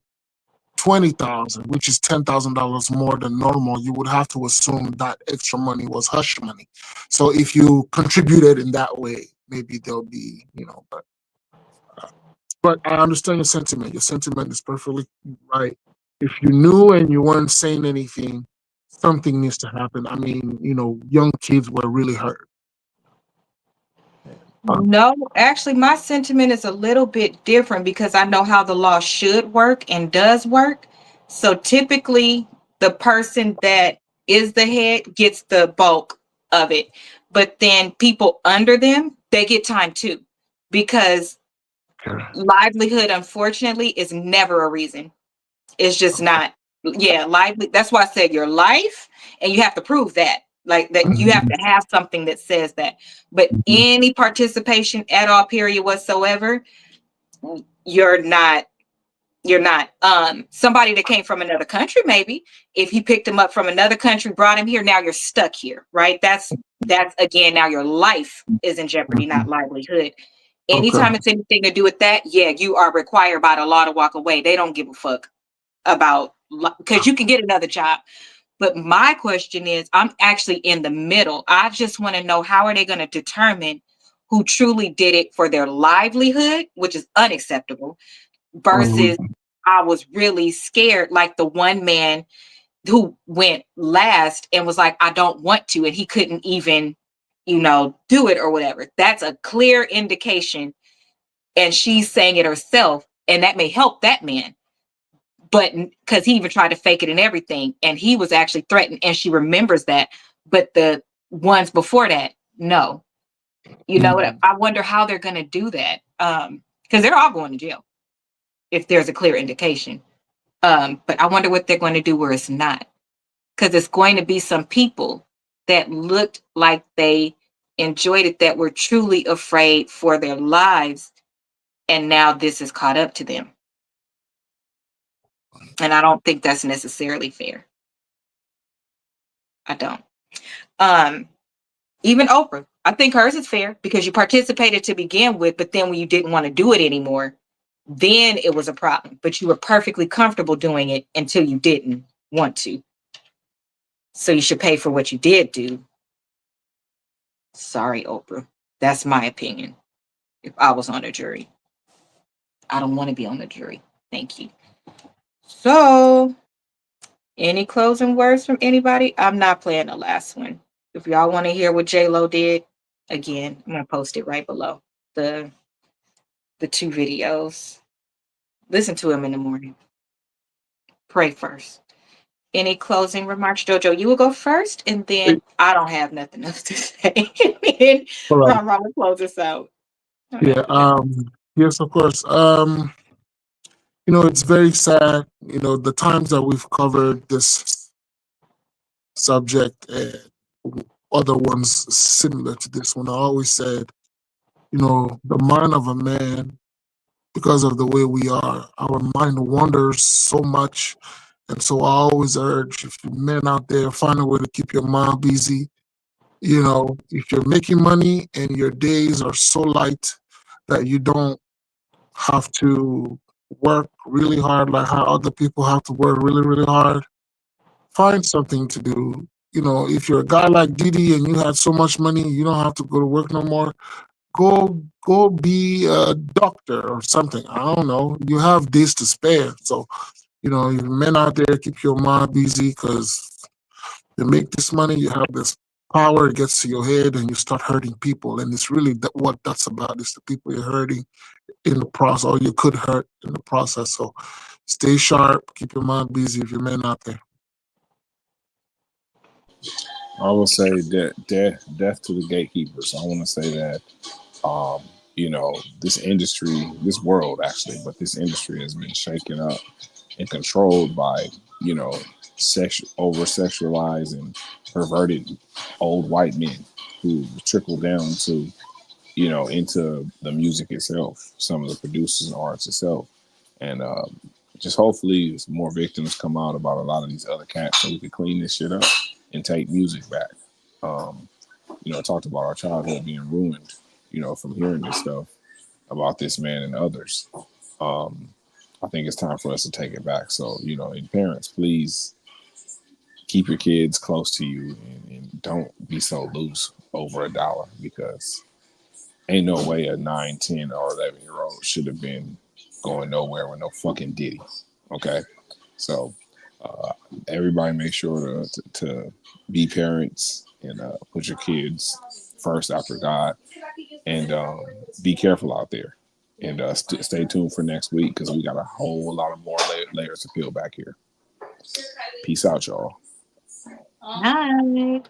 S11: 20,000, which is $10,000 more than normal, you would have to assume that extra money was hush money. So if you contributed in that way, maybe there'll be, but I understand your sentiment. Your sentiment is perfectly right. If you knew and you weren't saying anything, something needs to happen. I mean, young kids were really hurt.
S1: No, actually, my sentiment is a little bit different because I know how the law should work and does work. So typically, the person that is the head gets the bulk of it. But then people under them, they get time too. Because livelihood, unfortunately, is never a reason. It's just not. Yeah, lively. That's why I said your life, and you have to prove that. Like that, you have to have something that says that. But any participation at all, period whatsoever, you're not. You're not. Somebody that came from another country, maybe if you picked him up from another country, brought him here, now you're stuck here, right? That's again, now your life is in jeopardy, not livelihood. Anytime it's anything to do with that, yeah, you are required by the law to walk away. They don't give a fuck about, because you can get another job. But my question is, I'm actually in the middle. I just want to know, how are they going to determine who truly did it for their livelihood, which is unacceptable, versus I was really scared, like the one man who went last and was like, I don't want to, and he couldn't even, do it or whatever. That's a clear indication. And she's saying it herself, and that may help that man. But because he even tried to fake it and everything, and he was actually threatened, and she remembers that. But the ones before that, no. You know what? I wonder how they're going to do that. Because they're all going to jail if there's a clear indication. But I wonder what they're going to do where it's not. Because it's going to be some people that looked like they enjoyed it, that were truly afraid for their lives. And now this is caught up to them. And I don't think that's necessarily fair. I don't. Even Oprah, I think hers is fair because you participated to begin with, but then when you didn't want to do it anymore, then it was a problem. But you were perfectly comfortable doing it until you didn't want to. So you should pay for what you did do. Sorry, Oprah. That's my opinion. If I was on a jury, I don't want to be on the jury. Thank you. So, any closing words from anybody? I'm not playing the last one. If y'all want to hear what J-Lo did, again, I'm gonna post it right below the two videos. Listen to him in the morning. Pray first. Any closing remarks, Jojo? You will go first, and then I don't have nothing else to say. And
S11: All right.
S1: Ron will close us out.
S11: Yeah. Yes, of course. It's very sad. The times that we've covered this subject and other ones similar to this one, I always said, the mind of a man, because of the way we are, our mind wanders so much. And so I always urge, if you men out there, find a way to keep your mind busy. If you're making money and your days are so light that you don't have to work really hard like how other people have to work really, really hard, find something to do. If you're a guy like Didi and you had so much money, you don't have to go to work no more. Go be a doctor or something. I don't know. You have days to spare. So, you men out there, keep your mind busy, because you make this money, you have this power, it gets to your head, and you start hurting people. And it's really what that's about. It's the people you're hurting in the process, or you could hurt in the process. So stay sharp, keep your mind busy if you're men out there.
S2: I will say death to the gatekeepers. I want to say that, this industry, this world actually, but this industry has been shaken up and controlled by, over sexualized and perverted old white men who trickle down to, into the music itself, some of the producers and artists itself. And just hopefully more victims come out about a lot of these other cats so we can clean this shit up and take music back. talked about our childhood being ruined, from hearing this stuff about this man and others. I think it's time for us to take it back. So, and parents, please keep your kids close to you and don't be so loose over $1 because ain't no way a 9, 10, or 11-year-old should have been going nowhere with no fucking Diddy. Okay? So, everybody make sure to be parents and put your kids first after God, and be careful out there, and stay tuned for next week because we got a whole lot of more layers to peel back here. Peace out, y'all.
S1: Bye.